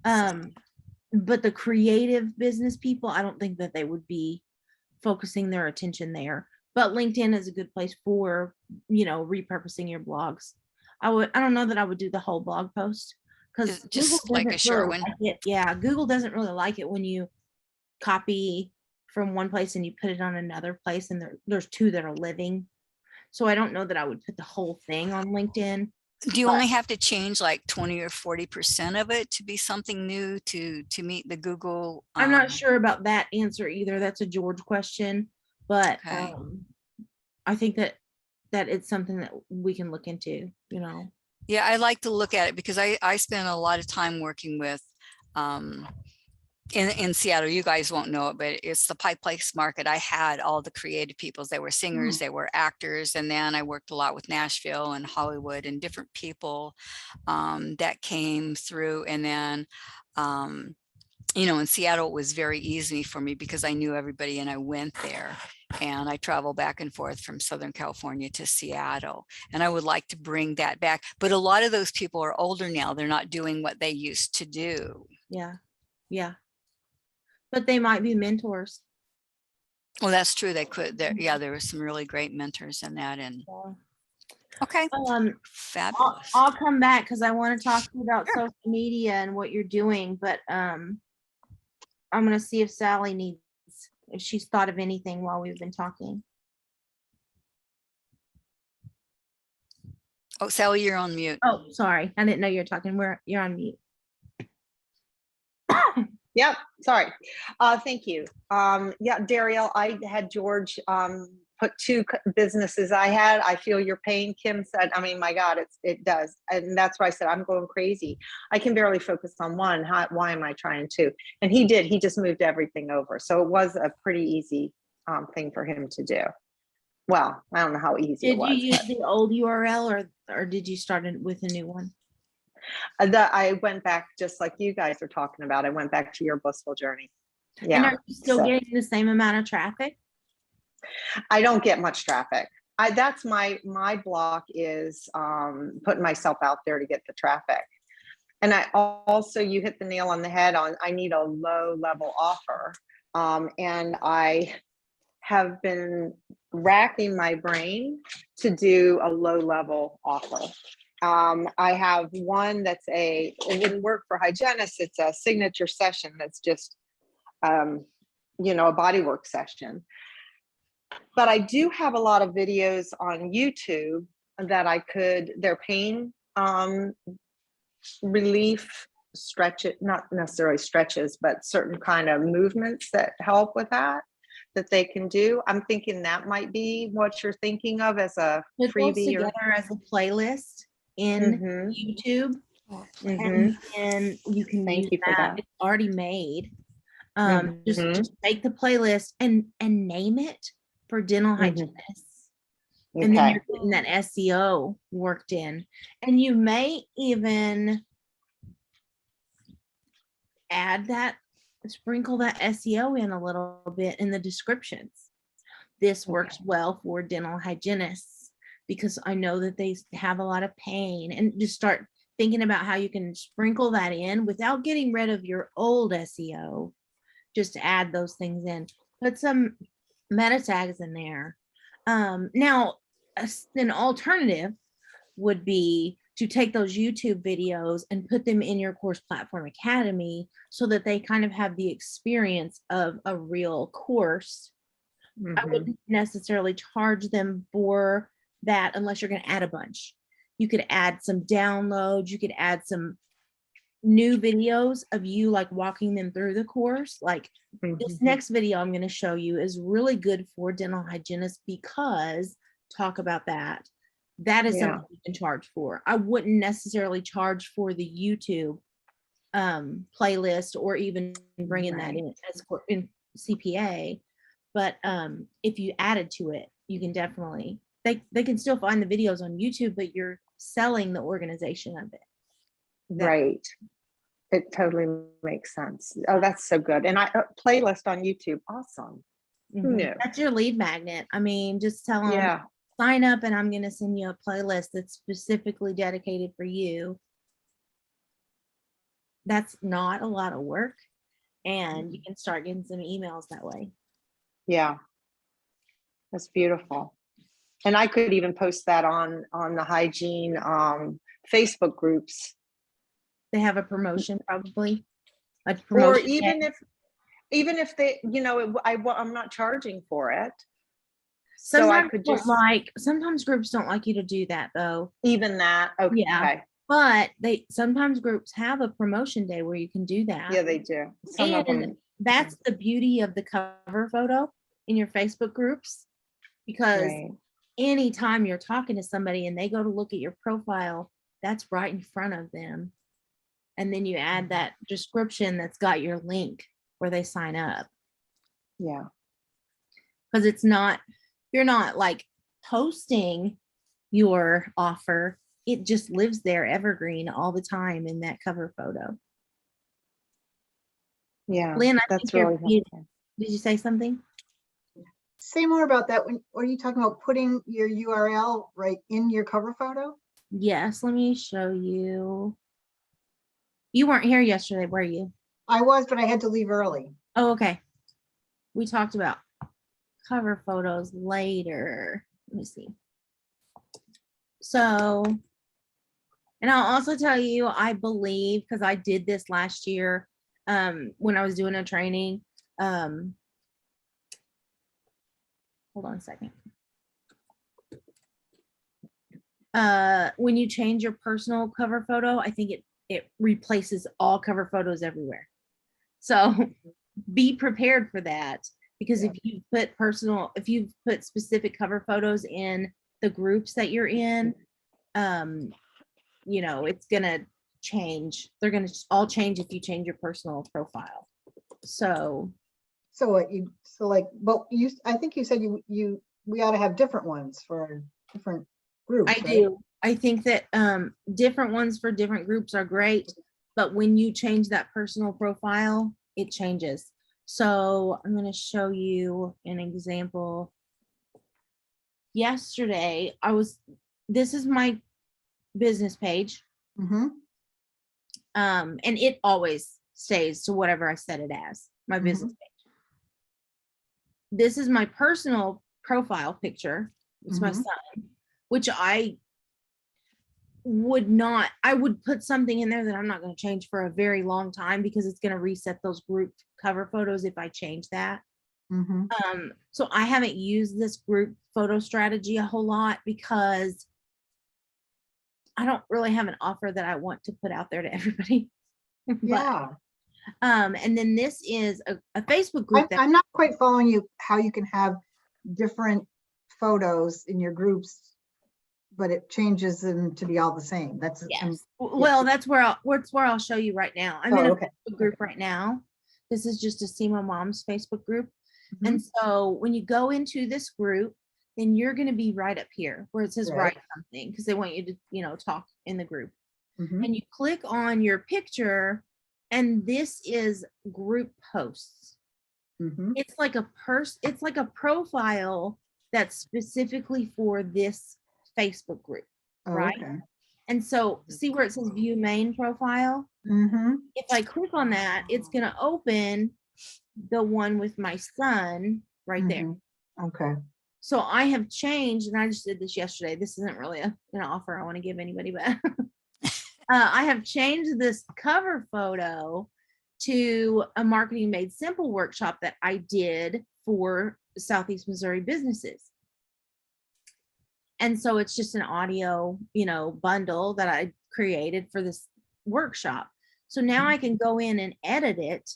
But the creative business people, I don't think that they would be focusing their attention there. But LinkedIn is a good place for, repurposing your blogs. I don't know that I would do the whole blog post, because Google Just like a doesn't really Sherwin. like it. Yeah, Google doesn't really like it when you copy from one place and you put it on another place, and there's two that are living. So I don't know that I would put the whole thing on LinkedIn. Do you But- only have to change like 20 or 40% of it to be something new to meet the Google? I'm not sure about that answer either. That's a George question, but Okay. I think that it's something that we can look into, Yeah, I like to look at it because I spend a lot of time working with in Seattle. You guys won't know it, but it's the Pike Place Market. I had all the creative peoples. They were singers, they were actors, and then I worked a lot with Nashville and Hollywood and different people that came through. And then in Seattle, it was very easy for me because I knew everybody and I went there, and I travel back and forth from Southern California to Seattle, and I would like to bring that back. But a lot of those people are older now. They're not doing what they used to do. Yeah. But they might be mentors. Well, that's true. They could. There were some really great mentors in that. And okay, fabulous. I'll come back because I want to talk to you about Sure. social media and what you're doing. But I'm gonna see if Sally if she's thought of anything while we've been talking. Oh, Sally, you're on mute. Oh, sorry, I didn't know you were talking. You're on mute. Yep, sorry. Thank you. Yeah, Dariel, I had George put two businesses I had. I feel your pain. Kim said, I mean, my God, it does. And that's why I said, I'm going crazy. I can barely focus on one. Why am I trying to? And he did. He just moved everything over. So it was a pretty easy thing for him to do. Well, I don't know how easy it was. Did you use the old URL or did you start with a new one? I went back just like you guys are talking about. I went back to your blissful journey. Yeah. And are you still getting the same amount of traffic? I don't get much traffic. That's my block is putting myself out there to get the traffic. And I also, you hit the nail on the head on, I need a low level offer. And I have been racking my brain to do a low level offer. I have one that's it wouldn't work for hygienists. It's a signature session that's just, a bodywork session. But I do have a lot of videos on YouTube that they're pain relief not necessarily stretches, but certain kind of movements that help with that they can do. I'm thinking that might be what you're thinking of as a Put those freebie together as a playlist in YouTube, and you can Thank use you for that. It's already made. Just make the playlist and name it for dental hygienists. And then you're getting that SEO worked in. And you may even sprinkle that SEO in a little bit in the descriptions. This works well for dental hygienists because I know that they have a lot of pain, and just start thinking about how you can sprinkle that in without getting rid of your old SEO. Just add those things in, put some meta tags in there. Now, an alternative would be to take those YouTube videos and put them in your Course Platform Academy so that they kind of have the experience of a real course. I wouldn't necessarily charge them for that unless you're going to add a bunch. You could add some downloads. You could add some new videos of you like walking them through the course. Like this next video I'm going to show you is really good for dental hygienists because talk about that. That is Yeah. something you can charge for. I wouldn't necessarily charge for the YouTube playlist or even bringing that in as in CPA. But if you added to it, you can definitely, they can still find the videos on YouTube, but you're selling the organization of it. Right. It totally makes sense. Oh, that's so good. And playlist on YouTube. Awesome. Who Mhm. knew? That's your lead magnet. I mean, just tell them, Yeah. sign up and I'm going to send you a playlist that's specifically dedicated for you. That's not a lot of work, and you can start getting some emails that way. Yeah. That's beautiful. And I could even post that on the hygiene Facebook groups. They have a promotion probably. A Or promotion even if they, you know, I'm not charging for it. So I sometimes could don't just like, sometimes groups don't like you to do that though. even that. Okay. Yeah. But sometimes groups have a promotion day where you can do that. Yeah, they do. Some of And them. that's the beauty of the cover photo in your Facebook groups, because Right. anytime you're talking to somebody and they go to look at your profile, that's right in front of them. And then you add that description that's got your link where they sign up. Yeah. Because you're not like posting your offer. It just lives there evergreen all the time in that cover photo. Yeah. Lynn, I That's think really helpful. did you say something? Say more about that. Are you talking about putting your URL right in your cover photo? Yes, let me show you. You weren't here yesterday, were you? I was, but I had to leave early. Oh, okay. We talked about cover photos later. Let me see. So, and I'll also tell you, I believe, because I did this last year when I was doing a training. Hold on a second. When you change your personal cover photo, I think it replaces all cover photos everywhere. So be prepared for that, because if you put specific cover photos in the groups that you're in, you know, it's gonna change. They're gonna all change if you change your personal profile. So I think you said we ought to have different ones for different groups. I right? do. I think that different ones for different groups are great, but when you change that personal profile, it changes. So I'm going to show you an example. Yesterday, this is my business page. Mm-hmm. And it always stays to whatever I set it as, my business page. This is my personal profile picture. It's my son, which I would put something in there that I'm not going to change for a very long time, because it's going to reset those group cover photos if I change that. So I haven't used this group photo strategy a whole lot, because I don't really have an offer that I want to put out there to everybody. Yeah. And then this is a Facebook group I'm not quite following you, how you can have different photos in your groups, but it changes them to be all the same. That's yes. Well, that's where I'll show you right now. I'm in a Facebook group right now. This is just a SEMA Moms Facebook group. And so when you go into this group, then you're going to be right up here where it says write something, because they want you to, you know, talk in the group. And you click on your picture, and this is group posts. It's like a profile that's specifically for this Facebook group, right? Okay. And so see where it says view main profile? If I click on that, it's going to open the one with my son right there. Okay. So I have changed, and I just did this yesterday. This isn't really an offer I want to give anybody, but I have changed this cover photo to a Marketing Made Simple workshop that I did for Southeast Missouri businesses. And so it's just an audio, you know, bundle that I created for this workshop. So now I can go in and edit it,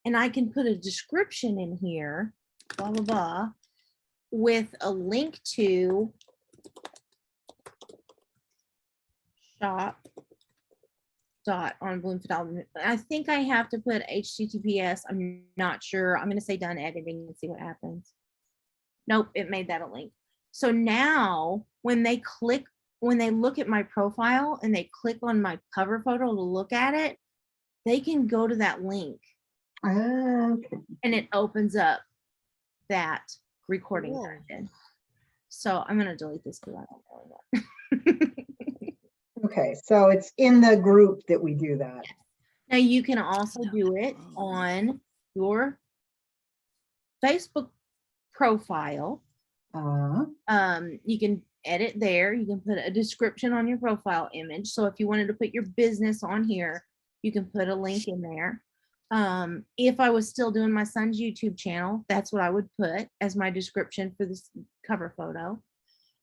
and I can put a description in here, blah, blah, blah, with a link to shop dot on Bloomfield. I think I have to put HTTPS. I'm not sure. I'm going to say done editing and see what happens. Nope, it made that a link. So now when they look at my profile and they click on my cover photo to look at it, they can go to that link Okay. and it opens up that recording Cool. that I did. So I'm going to delete this because I don't know what. Okay, so it's in the group that we do that. Now you can also do it on your Facebook profile. You can edit there. You can put a description on your profile image. So if you wanted to put your business on here, you can put a link in there. If I was still doing my son's YouTube channel, that's what I would put as my description for this cover photo.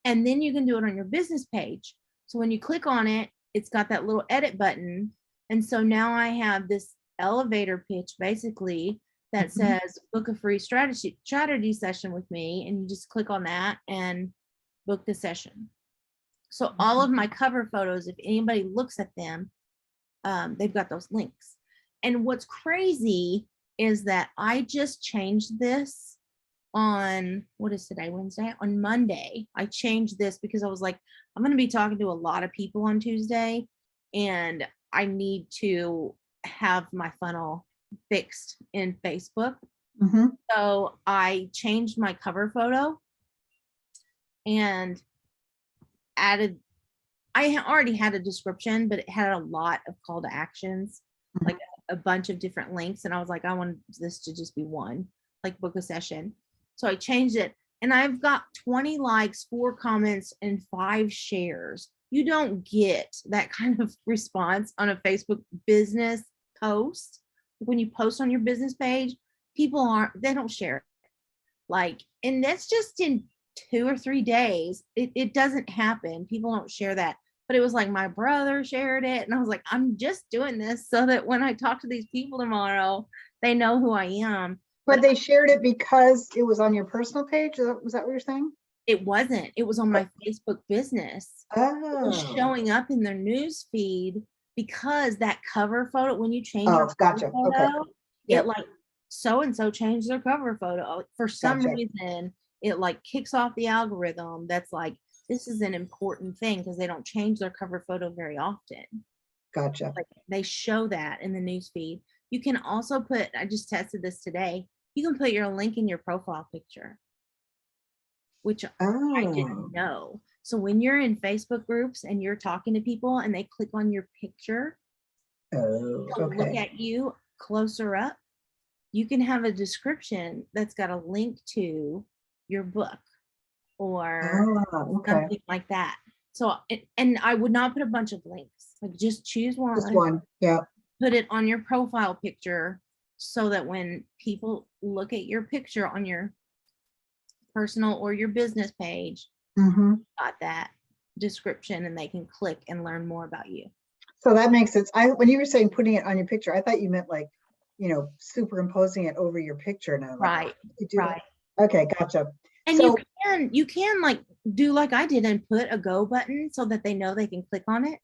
And then you can do it on your business page. So when you click on it, it's got that little edit button. And so now I have this elevator pitch basically that says book a free strategy session with me. And you just click on that and book the session. So all of my cover photos, if anybody looks at them, they've got those links. And what's crazy is that I just changed this on, what is today, Wednesday? On Monday, I changed this because I was like, I'm going to be talking to a lot of people on Tuesday and I need to have my funnel fixed in Facebook. So I changed my cover photo and added, I already had a description, but it had a lot of call to actions, like a bunch of different links. And I was like, I want this to just be one, like book a session. So I changed it and I've got 20 likes, 4 comments, and 5 shares. You don't get that kind of response on a Facebook business post. When you post on your business page, they don't share it. Like, and that's just in 2 or 3 days. It doesn't happen. People don't share that. But it was like my brother shared it. And I was like, I'm just doing this so that when I talk to these people tomorrow, they know who I am. But they shared it because it was on your personal page? Was that what you're saying? It wasn't. It was on my Facebook business. It was Oh, showing up in their news feed because that cover photo, when you change your gotcha. cover photo, Okay. Yep. it like so-and-so changed their cover photo. For some Gotcha. reason, it like kicks off the algorithm that's like, this is an important thing because they don't change their cover photo very often. Gotcha. Like they show that in the news feed. You can also put, I just tested this today, you can put your link in your profile picture, which I didn't know. So when you're in Facebook groups and you're talking to people and they click on your picture to look Okay. at you closer up, you can have a description that's got a link to your book or Okay. something like that. So, and I would not put a bunch of links, like just choose Just one, one. Yeah. put it on your profile picture so that when people look at your picture on your personal or your business page, got that description and they can click and learn more about you. So that makes sense. When you were saying putting it on your picture, I thought you meant like, superimposing it over your picture. And I'm like, Right. you do that? Right. Okay, gotcha. And So you can like do like I did and put a go button so that they know they can click on it.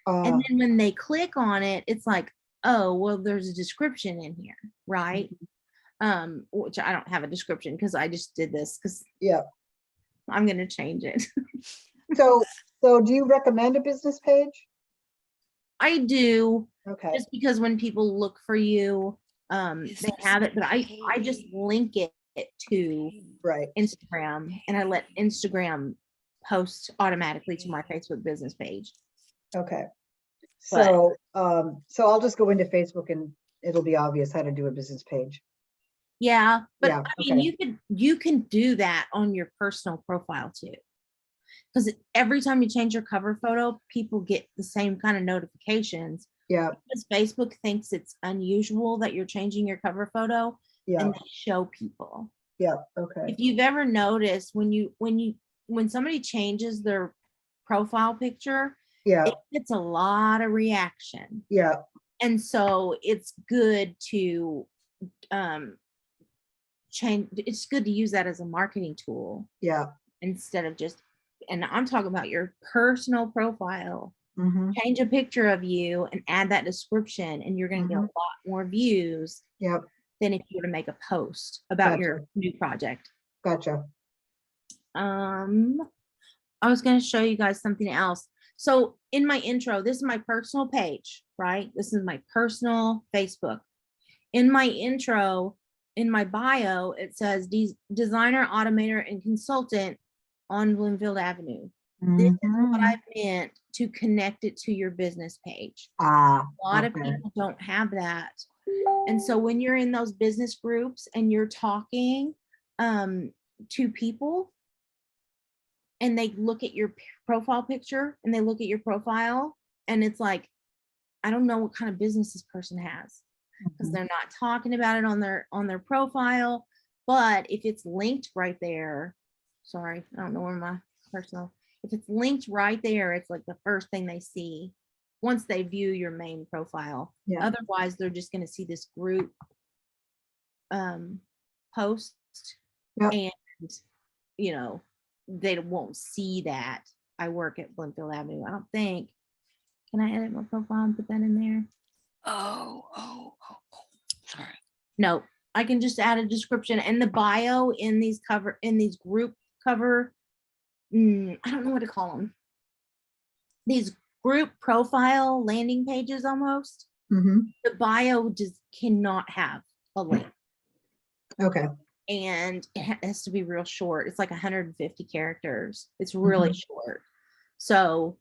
And then when they click on it, it's like, oh, well, there's a description in here, right? Which I don't have a description because I just did this because I'm going to change it. so do you recommend a business page? I do, Okay. just because when people look for you, they have it, but I just link it to Right. Instagram and I let Instagram post automatically to my Facebook business page. Okay. So I'll just go into Facebook and it'll be obvious how to do a business page. Yeah, but Yeah, I mean, you can do that on your personal profile too. Because every time you change your cover photo, people get the same kind of notifications. Yeah. Because Facebook thinks it's unusual that you're changing your cover photo and they show people. Yeah. Okay. If you've ever noticed when somebody changes their profile picture, it gets a lot of reaction. Yeah. And so it's good to it's good to use that as a marketing tool. Yeah. Instead of just, and I'm talking about your personal profile Mhm. change a picture of you and add that description, and you're going to get a lot more views Yep. than if you were to make a post about your Gotcha. new project. Gotcha. I was going to show you guys something else. So in my intro, this is my personal page, right? This is my personal Facebook. In my intro, in my bio, it says designer, automator, and consultant on Bloomfield Avenue. This is what Mhm. I meant to connect it to your business page. Ah, A lot of okay. people don't have that. And so when you're in those business groups and you're talking to people, and they look at your profile picture and they look at your profile, and it's like, I don't know what kind of business this person has, because Mhm. they're not talking about it on their profile. But if it's linked right there, sorry, I don't know where my personal, if it's linked right there, it's like the first thing they see once they view your main profile. Yeah. Otherwise, they're just going to see this group post, Yep. and you know, they won't see that I work at Bloomfield Avenue. I don't think. Can I edit my profile and put that in there? Oh, sorry. No, I can just add a description and the bio in these group cover. I don't know what to call them. These group profile landing pages almost. Mhm. The bio just cannot have a link, Okay. and it has to be real short. It's like 150 characters. It's really short. So,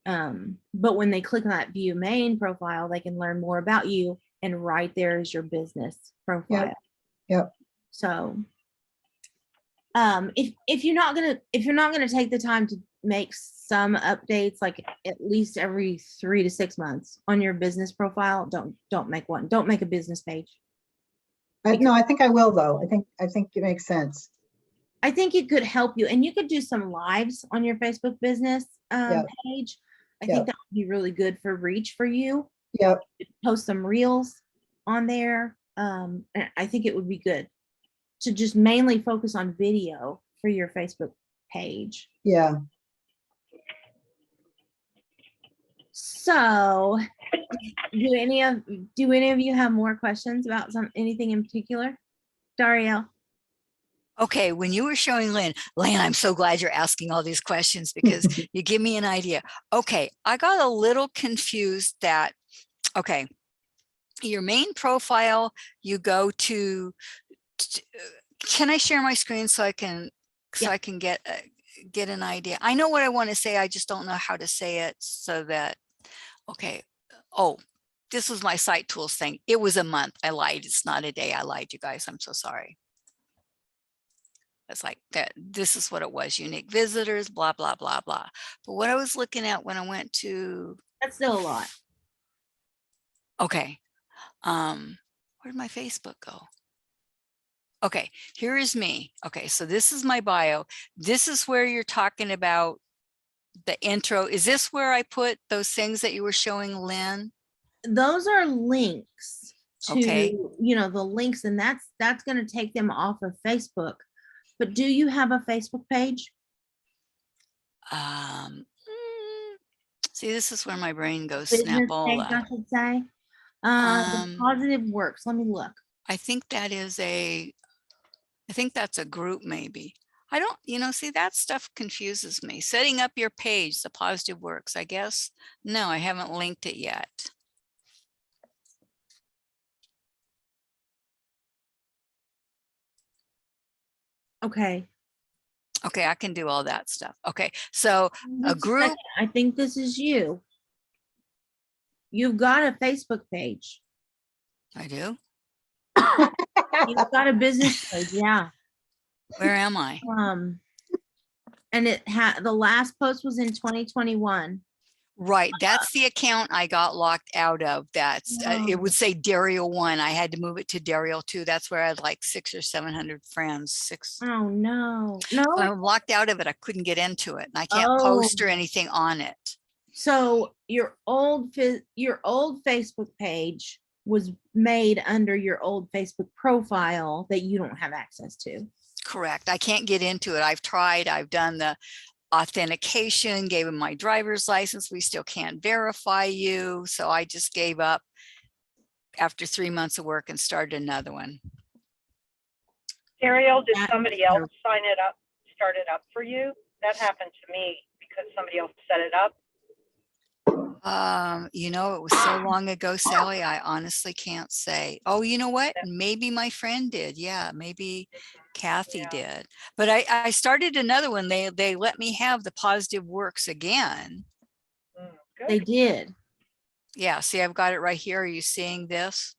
but when they click on that view main profile, they can learn more about you, and right there is your business profile. Yep. So, if you're not gonna take the time to make some updates, like at least every 3 to 6 months on your business profile, don't make one. Don't make a business page. No, I think I will though. I think it makes sense. I think it could help you, and you could do some lives on your Facebook business Yep. page. I Yep. think that would be really good for reach for you. Yep. Post some reels on there. And I think it would be good to just mainly focus on video for your Facebook page. Yeah. So, do any of you have more questions about anything in particular, Dario? Okay, when you were showing Lynn, I'm so glad you're asking all these questions because you give me an idea. Okay, I got a little confused that, okay, your main profile, you go to, can I share my screen so I can, get an idea? I know what I want to say, I just don't know how to say it so that, okay, oh, this was my site tools thing. It was a month. I lied. It's not a day. I lied, you guys. I'm so sorry. It's like that. This is what it was. Unique visitors, blah, blah, blah, blah. But what I was looking at when I went to, That's still a lot. okay. Where'd my Facebook go? Okay, here is me. Okay, so this is my bio. This is where you're talking about the intro. Is this where I put those things that you were showing, Lynn? Those are links to, Okay. the links, and that's going to take them off of Facebook. But do you have a Facebook page? See, this is where my brain goes Business page, snapola. I should say. The Positive Works. Let me look. I think that is I think that's a group maybe. I don't, see, that stuff confuses me. Setting up your page, the Positive Works, I guess. No, I haven't linked it yet. Okay. Okay, I can do all that stuff. Okay, so a Just group. second. I think this is you. You've got a Facebook page. I do. You've got a business page, yeah. Where am I? And the last post was in 2021. Right, that's the account I got locked out of. That's it would say Dario 1. I had to move it to Dario 2. That's where I had like 600 or 700 friends. Oh no, So I'm locked out of it. I couldn't get into it, and I can't post or anything on it. So your old Facebook page was made under your old Facebook profile that you don't have access to. Correct. I can't get into it. I've tried. I've done authentication, gave him my driver's license. We still can't verify you. So I just gave up after 3 months of work and started another one. Ariel, did That- somebody else sign it up, start it up for you? That happened to me because somebody else set it up. You know, it was so long ago, Sally, I honestly can't say. Oh, you know what? Maybe my friend did. Yeah, maybe Kathy Yeah. did. But I started another one. They let me have the Positive Works again. They Good. did. Yeah, see, I've got it right here. Are you seeing this?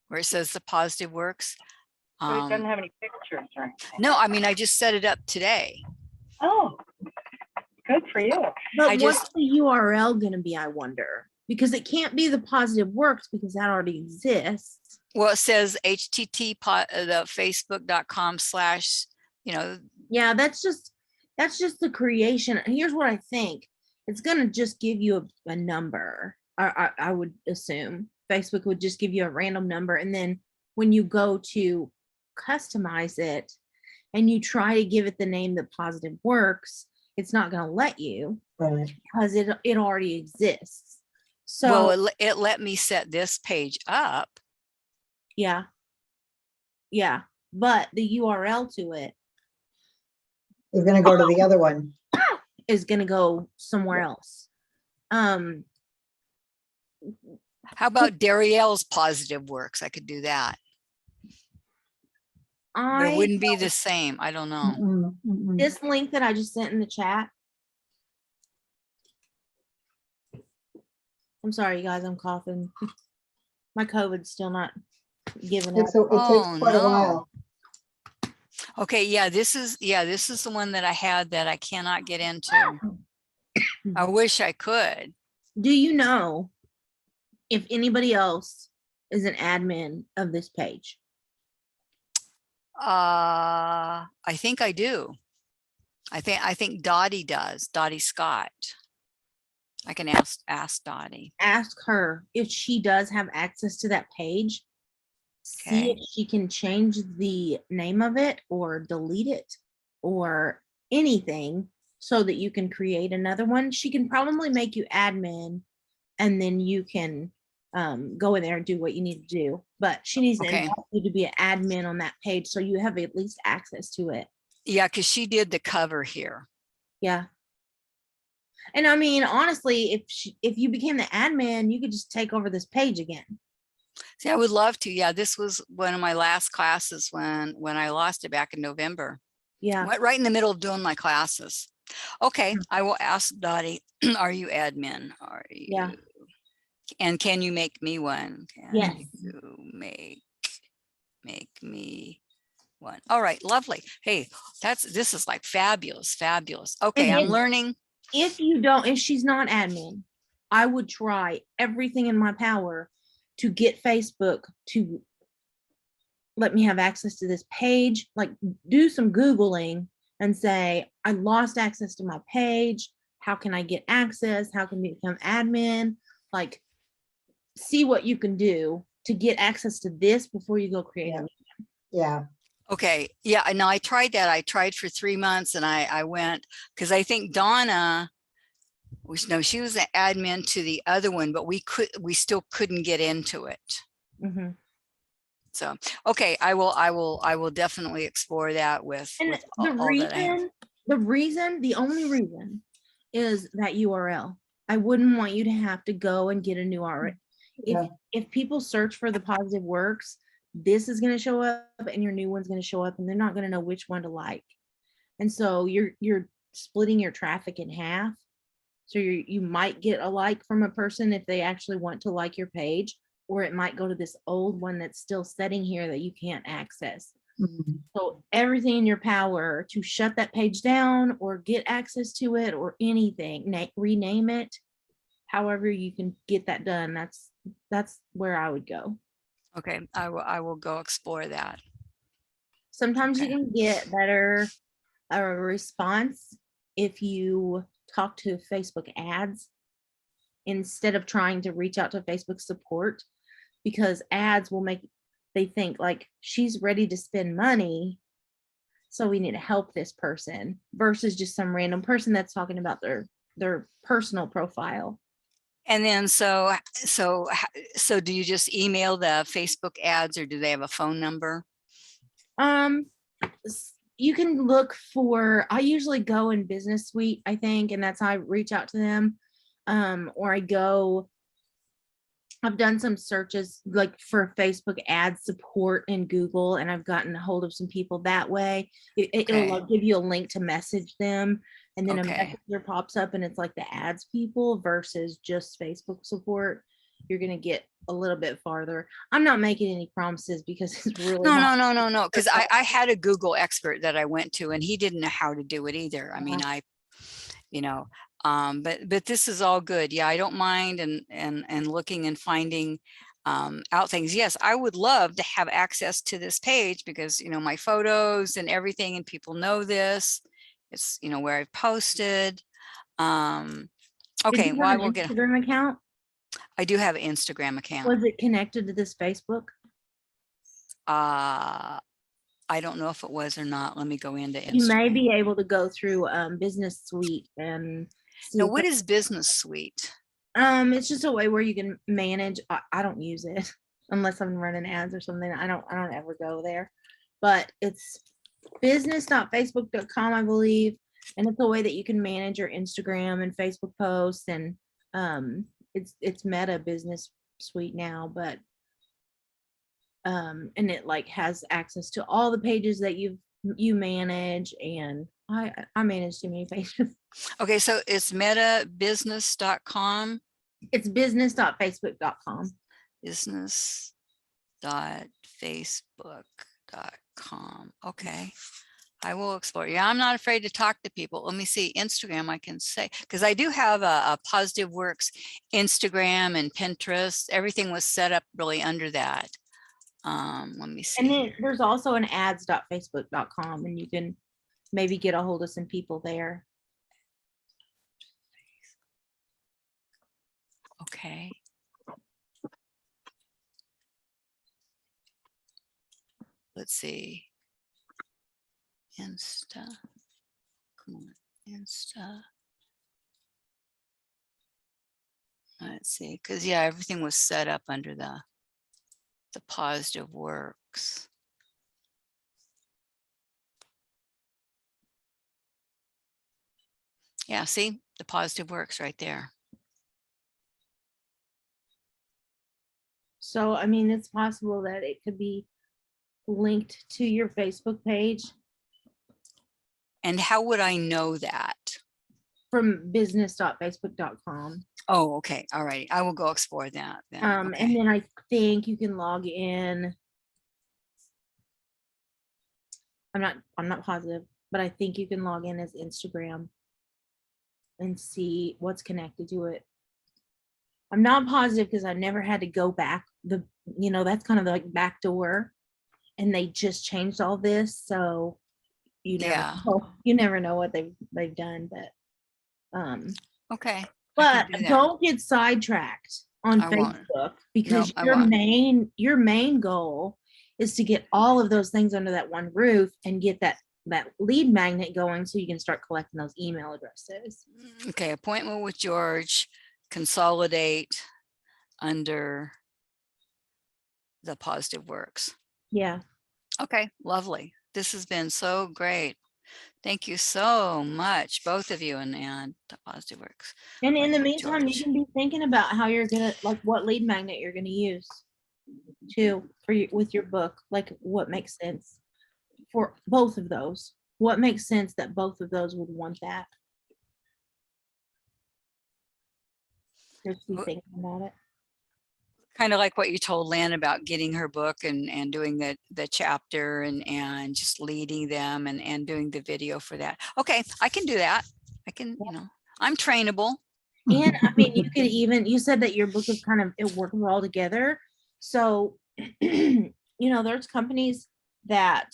Where it says the Positive Works. But it doesn't have any pictures or anything. No, I mean, I just set it up today. Oh, good for you. But I what's just- the URL going to be, I wonder? Because it can't be the Positive Works because that already exists. Well, it says the facebook.com/ you know, Yeah, that's just the creation. And here's what I think. It's going to just give you a number. I would assume Facebook would just give you a random number. And then when you go to customize it and you try to give it the name that Positive Works, it's not going to let you Right. because it already exists. So well, it let me set this page up. yeah. Yeah. But the URL to it We're gonna go to the other one. is going to go somewhere else. How about Darielle's Positive Works? I could do that. But it I wouldn't be the same. I don't know. Mm-mm, mm-mm. this link that I just sent in the chat. I'm sorry, you guys, I'm coughing. My COVID's still not giving up. It takes Oh, quite a no. while. Okay, yeah, this is the one that I had that I cannot get into. I wish I could. Do you know if anybody else is an admin of this page? I think I do. I think Dottie does. Dottie Scott. I can ask Dottie. Ask her if she does have access to that page. See Okay. if she can change the name of it or delete it or anything so that you can create another one. She can probably make you admin and then you can go in there and do what you need to do. But she needs to Okay. invite you to be an admin on that page so you have at least access to it. Yeah, because she did the cover here. Yeah. And I mean, honestly, if you became the admin, you could just take over this page again. See, I would love to. Yeah, this was one of my last classes when I lost it back in November. Yeah. Went right in the middle of doing my classes. Okay, Mm. I will ask Dottie, are you admin? Are you? Yeah. And can you make me one? Can Yes. you make me one? All right, lovely. Hey, this is like fabulous, fabulous. Okay, I'm then- learning. If you don't, if she's not admin, I would try everything in my power to get Facebook to let me have access to this page. Like, do some Googling and say, I lost access to my page. How can I get access? How can I become admin? Like, see what you can do to get access to this before you go create Yeah. a Yeah, Okay, yeah, no, I tried that. I tried for 3 months and I went, because I think Donna, no, she was an admin to the other one, but we still couldn't get into it. Mhm. So, okay, I will definitely explore that with And the all that I have. the only reason is that URL. I wouldn't want you to have to go and get a new URL. Yeah. If people search for the Positive Works, this is going to show up and your new one's going to show up and they're not going to know which one to like. And so you're splitting your traffic in half. So you might get a like from a person if they actually want to like your page, or it might go to this old one that's still sitting here that you can't access. Mhm. So everything in your power to shut that page down or get access to it or anything, rename it, however you can get that done. That's where I would go. Okay, I will go explore that. Sometimes you Okay. can get better response if you talk to Facebook ads instead of trying to reach out to Facebook support, because ads will make they think like she's ready to spend money So we need to help this person versus just some random person that's talking about their personal profile. And then so do you just email the Facebook ads, or do they have a phone number? You can look for, I usually go in Business Suite, I think, and that's how I reach out to them. Or I've done some searches like for Facebook ad support in Google, and I've gotten a hold of some people that way. It'll Okay. like give you a link to message them, and then a Okay. messenger pops up and it's like the ads people versus just Facebook support. You're gonna get a little bit farther. I'm not making any promises because it's really No, hard. no. Because I had a Google expert that I went to, and he didn't know how to do it either. I mean, you know, but this is all good. Yeah, I don't mind and looking and finding out things. Yes, I would love to have access to this page because, you know, my photos and everything, and people know this. It's, you know, where I've posted. Did Okay, you well, I have will an get, Instagram account? I do have an Instagram account. Was it connected to this Facebook? I don't know if it was or not. Let me go into You may Instagram. be able to go through Business Suite and see Now, if what is Business Suite? it's just a way where you can manage. I don't use it unless I'm running ads or something. I don't ever go there. But it's business.facebook.com, I believe. And it's a way that you can manage your Instagram and Facebook posts, and it's Meta Business Suite now, but and it like has access to all the pages that you manage, and I manage too many pages. Okay, so it's metabusiness.com. It's business.facebook.com. Business.facebook.com. Okay. I will explore. Yeah, I'm not afraid to talk to people. Let me see. Instagram, I can say, because I do have a Positive Works Instagram and Pinterest. Everything was set up really under that. Let me see. And then Here. there's also an ads.facebook.com, and you can maybe get a hold of some people there. Okay. Let's see. Insta. Come on. Insta. Let's see. Because yeah, everything was set up under the Positive Works. Yeah, see the Positive Works right there. So, I mean, it's possible that it could be linked to your Facebook page And how would I know that? from business.facebook.com. Oh, okay. All right. I will go explore that then. Okay. And then I think you can log in. I'm not positive, but I think you can log in as Instagram and see what's connected to it. I'm not positive because I never had to go back. That's kind of like backdoor, and they just changed all this, so you never know what they've done. But Okay. but don't get sidetracked on I won't. Facebook, because Nope, I won't. your main goal is to get all of those things under that one roof and get that lead magnet going so you can start collecting those email addresses. Okay. Appointment with George, consolidate under the Positive Works. Yeah. Okay. Lovely. This has been so great. Thank you so much, both of you, and the Positive Works. And in the With meantime, you George. can be thinking about how you're gonna, like, what lead magnet you're gonna use with your book, like what makes sense for both of those. What makes sense that both of those would want that? Just be thinking about it. Kind of like what you told Lynn about getting her book and doing the chapter and just leading them and doing the video for that. Okay, I can do that. I can, I'm trainable. And I mean, you said that your book is kind of, it works all together. So, there's companies that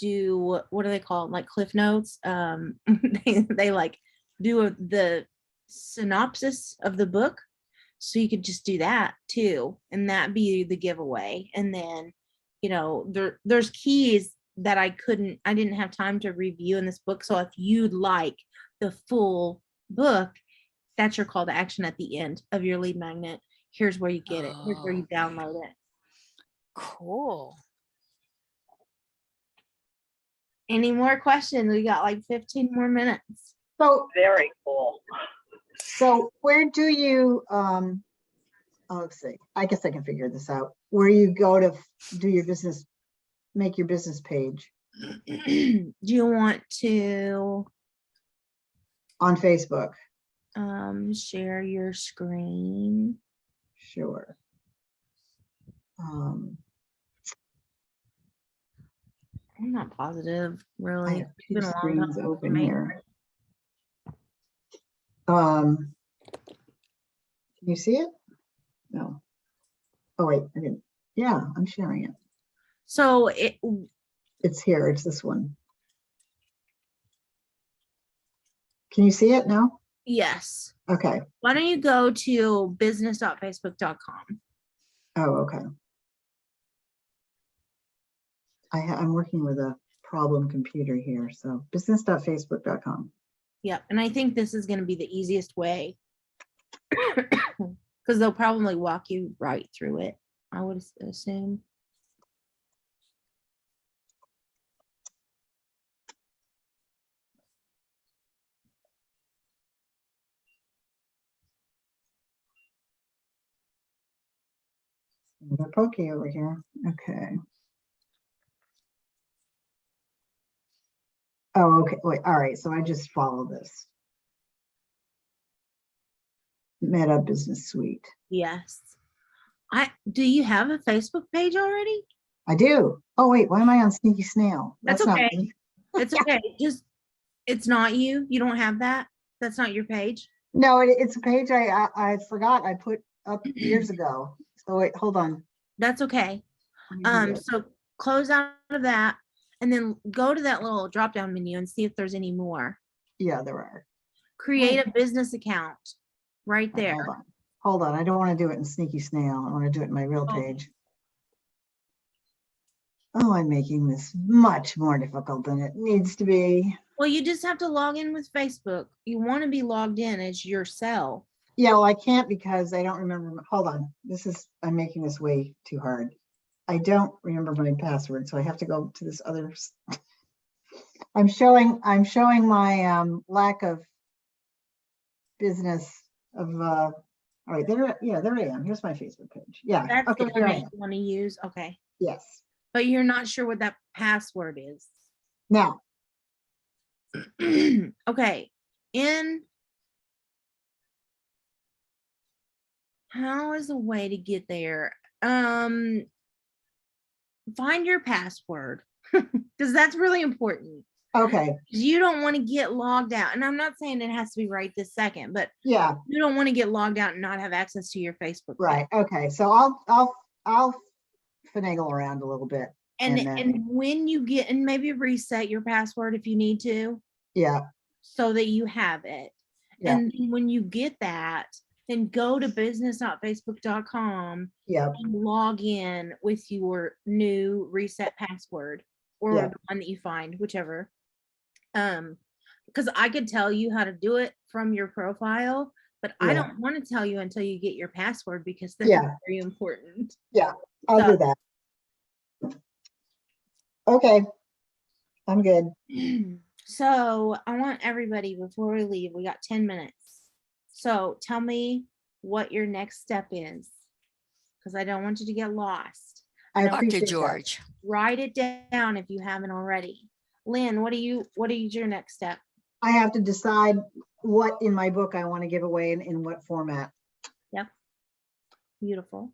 do, what do they call it? Like Cliff Notes. They like do the synopsis of the book. So you could just do that too, and that be the giveaway. And then, there's keys that I didn't have time to review in this book. So if you'd like the full book, that's your call to action at the end of your lead magnet. Here's where you get it. Here's where you Okay. download it. Cool. Any more questions? We got like 15 more minutes. So, Very cool. so where do you, oh, let's see, I guess I can figure this out. Where you go to do your business, make your business page Do you want to on Facebook? share your screen? Sure. I'm not positive, I really. have It's two been a long screens time open for me. here. Can you see it? No. Oh, wait, I didn't. Yeah, I'm sharing it. So It's here, it's this one. Can you see it now? yes. Okay. Why don't you go to business.facebook.com? Oh, okay. I'm working with a problem computer here, so business.facebook.com. Yep. And I think this is going to be the easiest way because they'll probably walk you right through it, I would assume. They're pokey over here. Okay. Oh, okay. Wait, all right. So I just follow this. Meta Business Suite. Yes. Do you have a Facebook page already? I do. Oh, wait, why am I on Sneaky Snail? That's not okay. me. It's okay. Just, it's not you. You don't have that. That's not your page. No, it's a page I forgot I put up years ago. So wait, hold on. That's okay. Let me do that. So close out of that and then go to that little drop down menu and see if there's any more. Yeah, there are. Create a business account right All right, there. hold on. Hold on. I don't want to do it in Sneaky Snail. I want to do it in my real Oh. page. Oh, I'm making this much more difficult than it needs to be. Well, you just have to log in with Facebook. You want to be logged in as yourself. Yeah, well, I can't because I don't remember. Hold on. I'm making this way too hard. I don't remember my password, so I have to go to this other. I'm showing my lack of business of all right, there I am. Here's my Facebook page. Yeah. That's Okay, the one here I that am. you want to use. Okay. Yes. But you're not sure what that password is. Now, Okay. How is a way to get there? Find your password because that's really important. okay. You don't want to get logged out. And I'm not saying it has to be right this second, but Yeah, you don't want to get logged out and not have access to your Facebook. right. page. Okay. So I'll finagle around a little bit. And then- and when you get, and maybe reset your password if you need to, yeah, so that you have it. Yeah. And when you get that, then go to business.facebook.com yeah, and log in with your new reset password or Yeah. the one that you find, whichever. Because I could tell you how to do it from your profile, but I Yeah. don't want to tell you until you get your password because that's Yeah. very important. I'll So- do that. Okay. I'm good. So I want everybody, before we leave, we got 10 minutes. So tell me what your next step is, because I don't want you to get lost. I know. appreciate Dr. that. George. Write it down if you haven't already. Lynn, what is your next step? I have to decide what in my book I want to give away and in what format. Beautiful.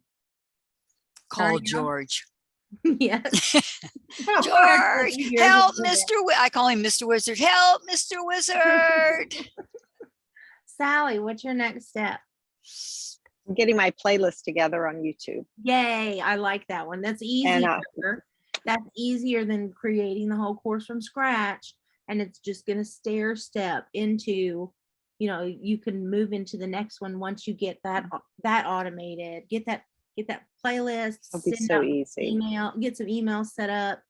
Call Sonia? George. Yes. George, Yours help, is good. I call him Mr. Wizard. Help, Mr. Wizard. Sally, what's your next step? I'm getting my playlist together on YouTube. Yay, I like that one. That's And, easier. That's easier than creating the whole course from scratch. And it's just going to stair step into, you can move into the next one once you get that automated, get that playlist, It'll be send so out easy. email, get some emails set up.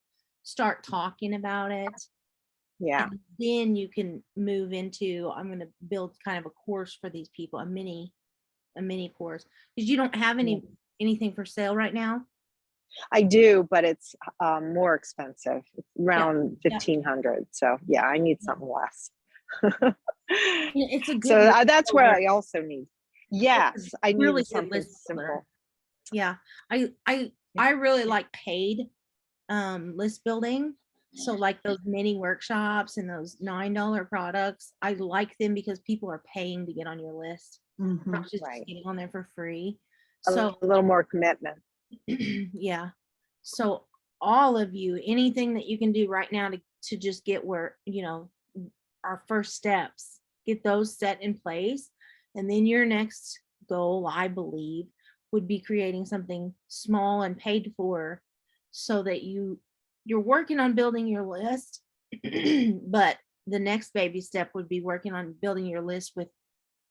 start talking about it. Yeah. And then you can move into, I'm going to build kind of a course for these people, a mini course, because you don't have anything for sale right now. I do, but it's more expensive. It's around Yeah. 1,500. So yeah, I need something less. It's a good So list that's where builder. I also need. Yes, I need Really good something list builder. simple. Yeah, I really like paid list building. So like those mini workshops and those $9 products, I like them because people are paying to get on your list Mhm. versus just Right. getting on there for free. A So little more commitment. yeah. So all of you, anything that you can do right now to just get where, our first steps, get those set in place. And then your next goal, I believe, would be creating something small and paid for so that you're working on building your list. But the next baby step would be working on building your list with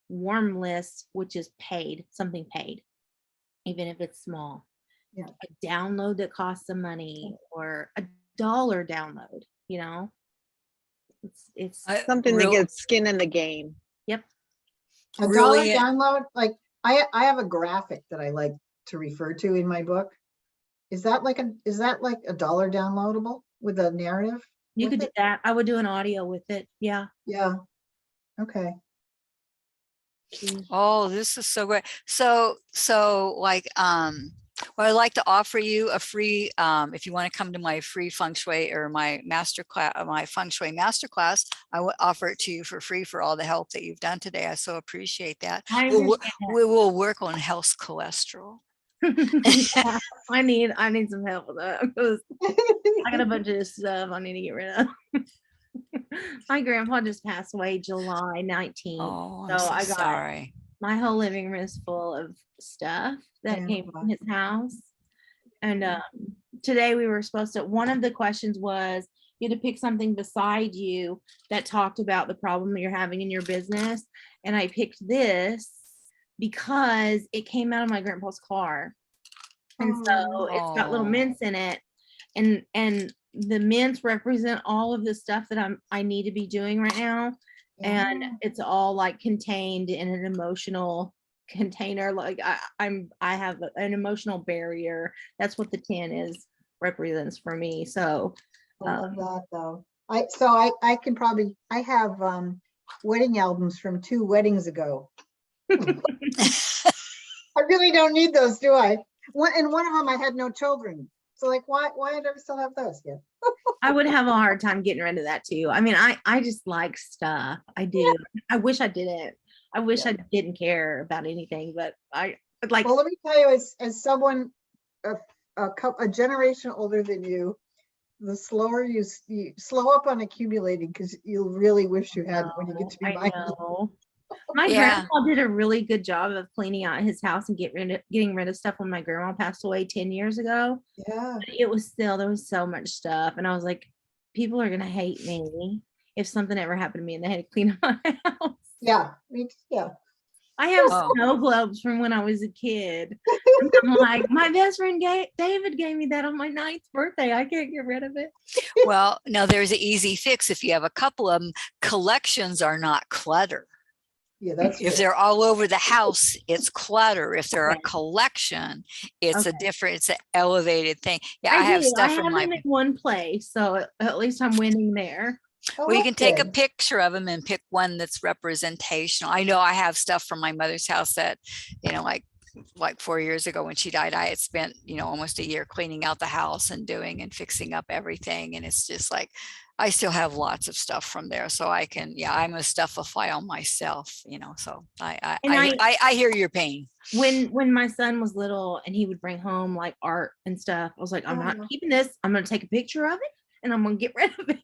warm lists, which is paid, something paid, even if it's small. Yeah. A download that costs some money or $1 download, it's Something that gets skin in the game. yep. A dollar Really, download, like I have a graphic that I like to refer to in my book. Is that like a dollar downloadable with a narrative? You with could do it? that. I would do an audio with it. Yeah. Yeah. Okay. oh, this is so great. So like, well, I'd like to offer you a free, if you want to come to my free feng shui or my master class, my feng shui master class, I would offer it to you for free for all the help that you've done today. I so appreciate that. I We'll, appreciate we will work on health cholesterol. that. Yeah, I need some help with that because I got a bunch of stuff I need to get rid of. My grandpa just passed away July 19th. Oh, So I'm I so got sorry. my whole living room is full of stuff that Yeah. came from his house. And today we were supposed to, one of the questions was you had to pick something beside you that talked about the problem you're having in your business. And I picked this because it came out of my grandpa's car. And so it's got little Oh. mints in it. And the mints represent all of the stuff that I need to be doing right now. And it's all like contained in an emotional container. Like I have an emotional barrier. That's what the 10 is represents for me. So I love that though. I can probably, I have wedding albums from 2 weddings ago. I really don't need those, do I? One of them I had no children. So like, why do I still have those? Yeah. I would have a hard time getting rid of that too. I mean, I just like stuff. I do. I wish I didn't. I wish I didn't care about anything, but I like. Well, let me tell you, as someone a generation older than you, the slower you slow up on accumulating because you'll really wish you had when you get to be I my age. know. My Yeah. grandpa did a really good job of cleaning out his house and getting rid of stuff when my grandma passed away 10 years ago. Yeah. But it was still, there was so much stuff. And I was like, people are going to hate me if something ever happened to me and they had to clean up my house. Yeah. Yeah. I have Oh. snow globes from when I was a kid. And I'm like, my best friend David gave me that on my 9th birthday. I can't get rid of it. Well, now there's an easy fix. If you have a couple of them, collections are not clutter. Yeah, that's If true. they're all over the house, it's clutter. If they're Okay. a collection, it's Okay. it's an elevated thing. Yeah, I have do. stuff I from have my, them in one place, so at least I'm winning there. Oh, well, you that's can take a good. picture of them and pick one that's representational. I know I have stuff from my mother's house that, like 4 years ago when she died, I had spent, almost a year cleaning out the house and doing and fixing up everything. And it's just like, I still have lots of stuff from there. So I can, I'm a stuffophile myself, so I hear your pain. When my son was little and he would bring home like art and stuff, I was like, I'm not Oh. keeping this. I'm going to take a picture of it and I'm going to get rid of it.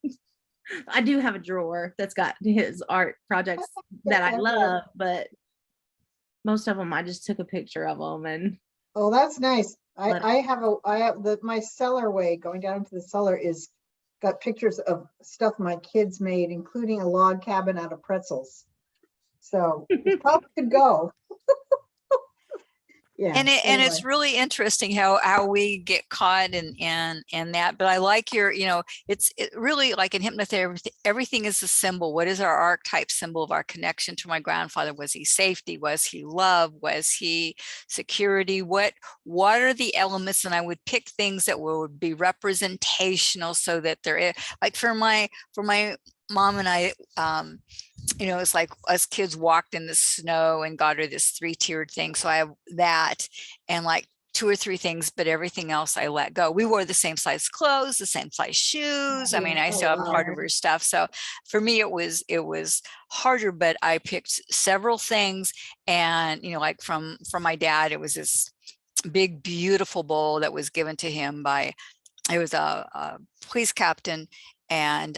I do have a drawer that's got his art projects that I love, but most of them I just took a picture of them and Oh, that's nice. But- I have my cellar way going down into the cellar is got pictures of stuff my kids made, including a log cabin out of pretzels. So it probably could go. Yeah. And anyway. it's really interesting how we get caught in that. But I like your, it's really like in hypnotherapy, everything is a symbol. What is our archetype symbol of our connection to my grandfather? Was he safety? Was he love? Was he security? What are the elements? And I would pick things that would be representational so that they're like for my mom and I, it's like us kids walked in the snow and got her this 3-tiered thing. So I have that and like 2 or 3 things, but everything else I let go. We wore the same size clothes, the same size shoes. I mean, I still have part of her stuff. So for me, it was harder, but I picked several things. And, like from my dad, it was this big, beautiful bowl that was given to him by, it was a police captain. And,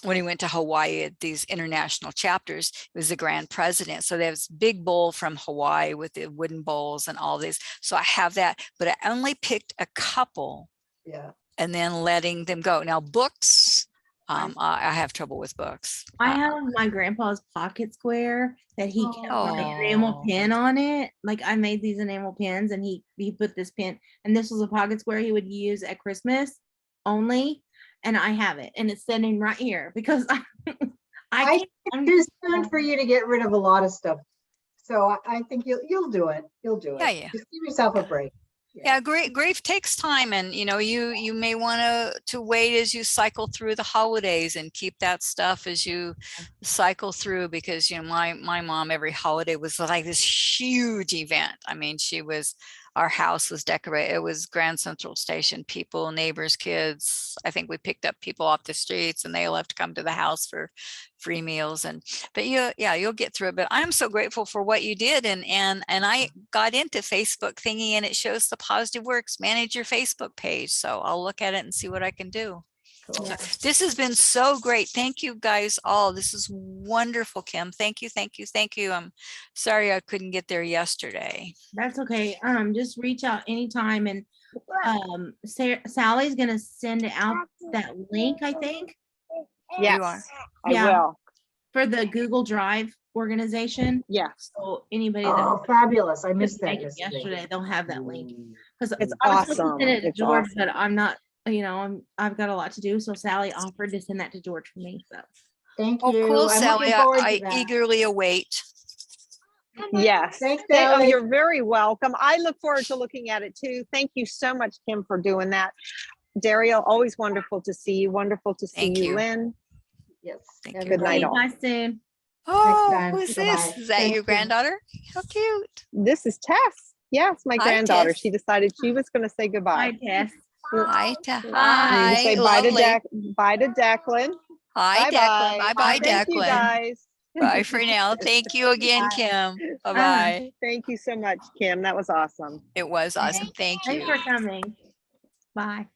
when he went to Hawaii at these international chapters, it was the grand president. So there's big bowl from Hawaii with the wooden bowls and all this. So I have that, but I only picked a couple. Yeah. And then letting them go. Now books, I have trouble with books. I have my grandpa's pocket square that he kept my enamel Oh. pin on it. Like I made these enamel pins and he put this pin, and this was a pocket square he would use at Christmas only. And I have it, and it's sitting right here because I think it's soon for you to get rid of a lot of stuff. So I think you'll do it. You'll do it. Yeah, yeah. Just give yourself a break. Yeah, grief takes time, and you may want to wait as you cycle through the holidays and keep that stuff as you cycle through, because my mom, every holiday was like this huge event. I mean, our house was decorated. It was Grand Central Station, people, neighbors, kids. I think we picked up people off the streets and they all have to come to the house for free meals. But you'll get through it. But I'm so grateful for what you did. And I got into Facebook thingy, and it shows the Positive Works, manage your Facebook page. So I'll look at it and see what I can do. Cool. Yeah. This has been so great. Thank you guys all. This is wonderful, Kim. Thank you. Thank you. Thank you. I'm sorry I couldn't get there yesterday. That's okay. Just reach out anytime, and Sally's gonna send out that link, I think, Yes, I Yeah. will. for the Google Drive organization. Yes, So anybody Oh, fabulous. I missed couldn't that make it yesterday. yesterday, they'll have that link. Because it's I was supposed to awesome. send it to It's George, awesome. but I'm not. I've got a lot to do. So Sally offered to send that to George for me. So Thank Oh, you. cool, I'm Sally. looking forward to I that. eagerly await. Yes. Thanks, Oh, Sally. you're very welcome. I look forward to looking at it too. Thank you so much, Kim, for doing that. Dario, always wonderful to see you. Wonderful to see Thank you. Lynn. Yes. Thank you. Good night, see you all. guys soon. Oh, time. who's Bye-bye. this? Is that Thank your you. granddaughter? How cute. This is Tess. Yes, my Hi, granddaughter. Tess. She decided she was going to say Hi, goodbye. Tess. Hi, You hi. can say bye to Lovely. Bye to Declan. Hi, Declan. Bye, bye, Thank you Declan. guys. Bye for now. Thank you again, Bye. Kim. Bye bye. Thank you so much, Kim. That was awesome. It was awesome. Thank Thanks you. for coming. Bye.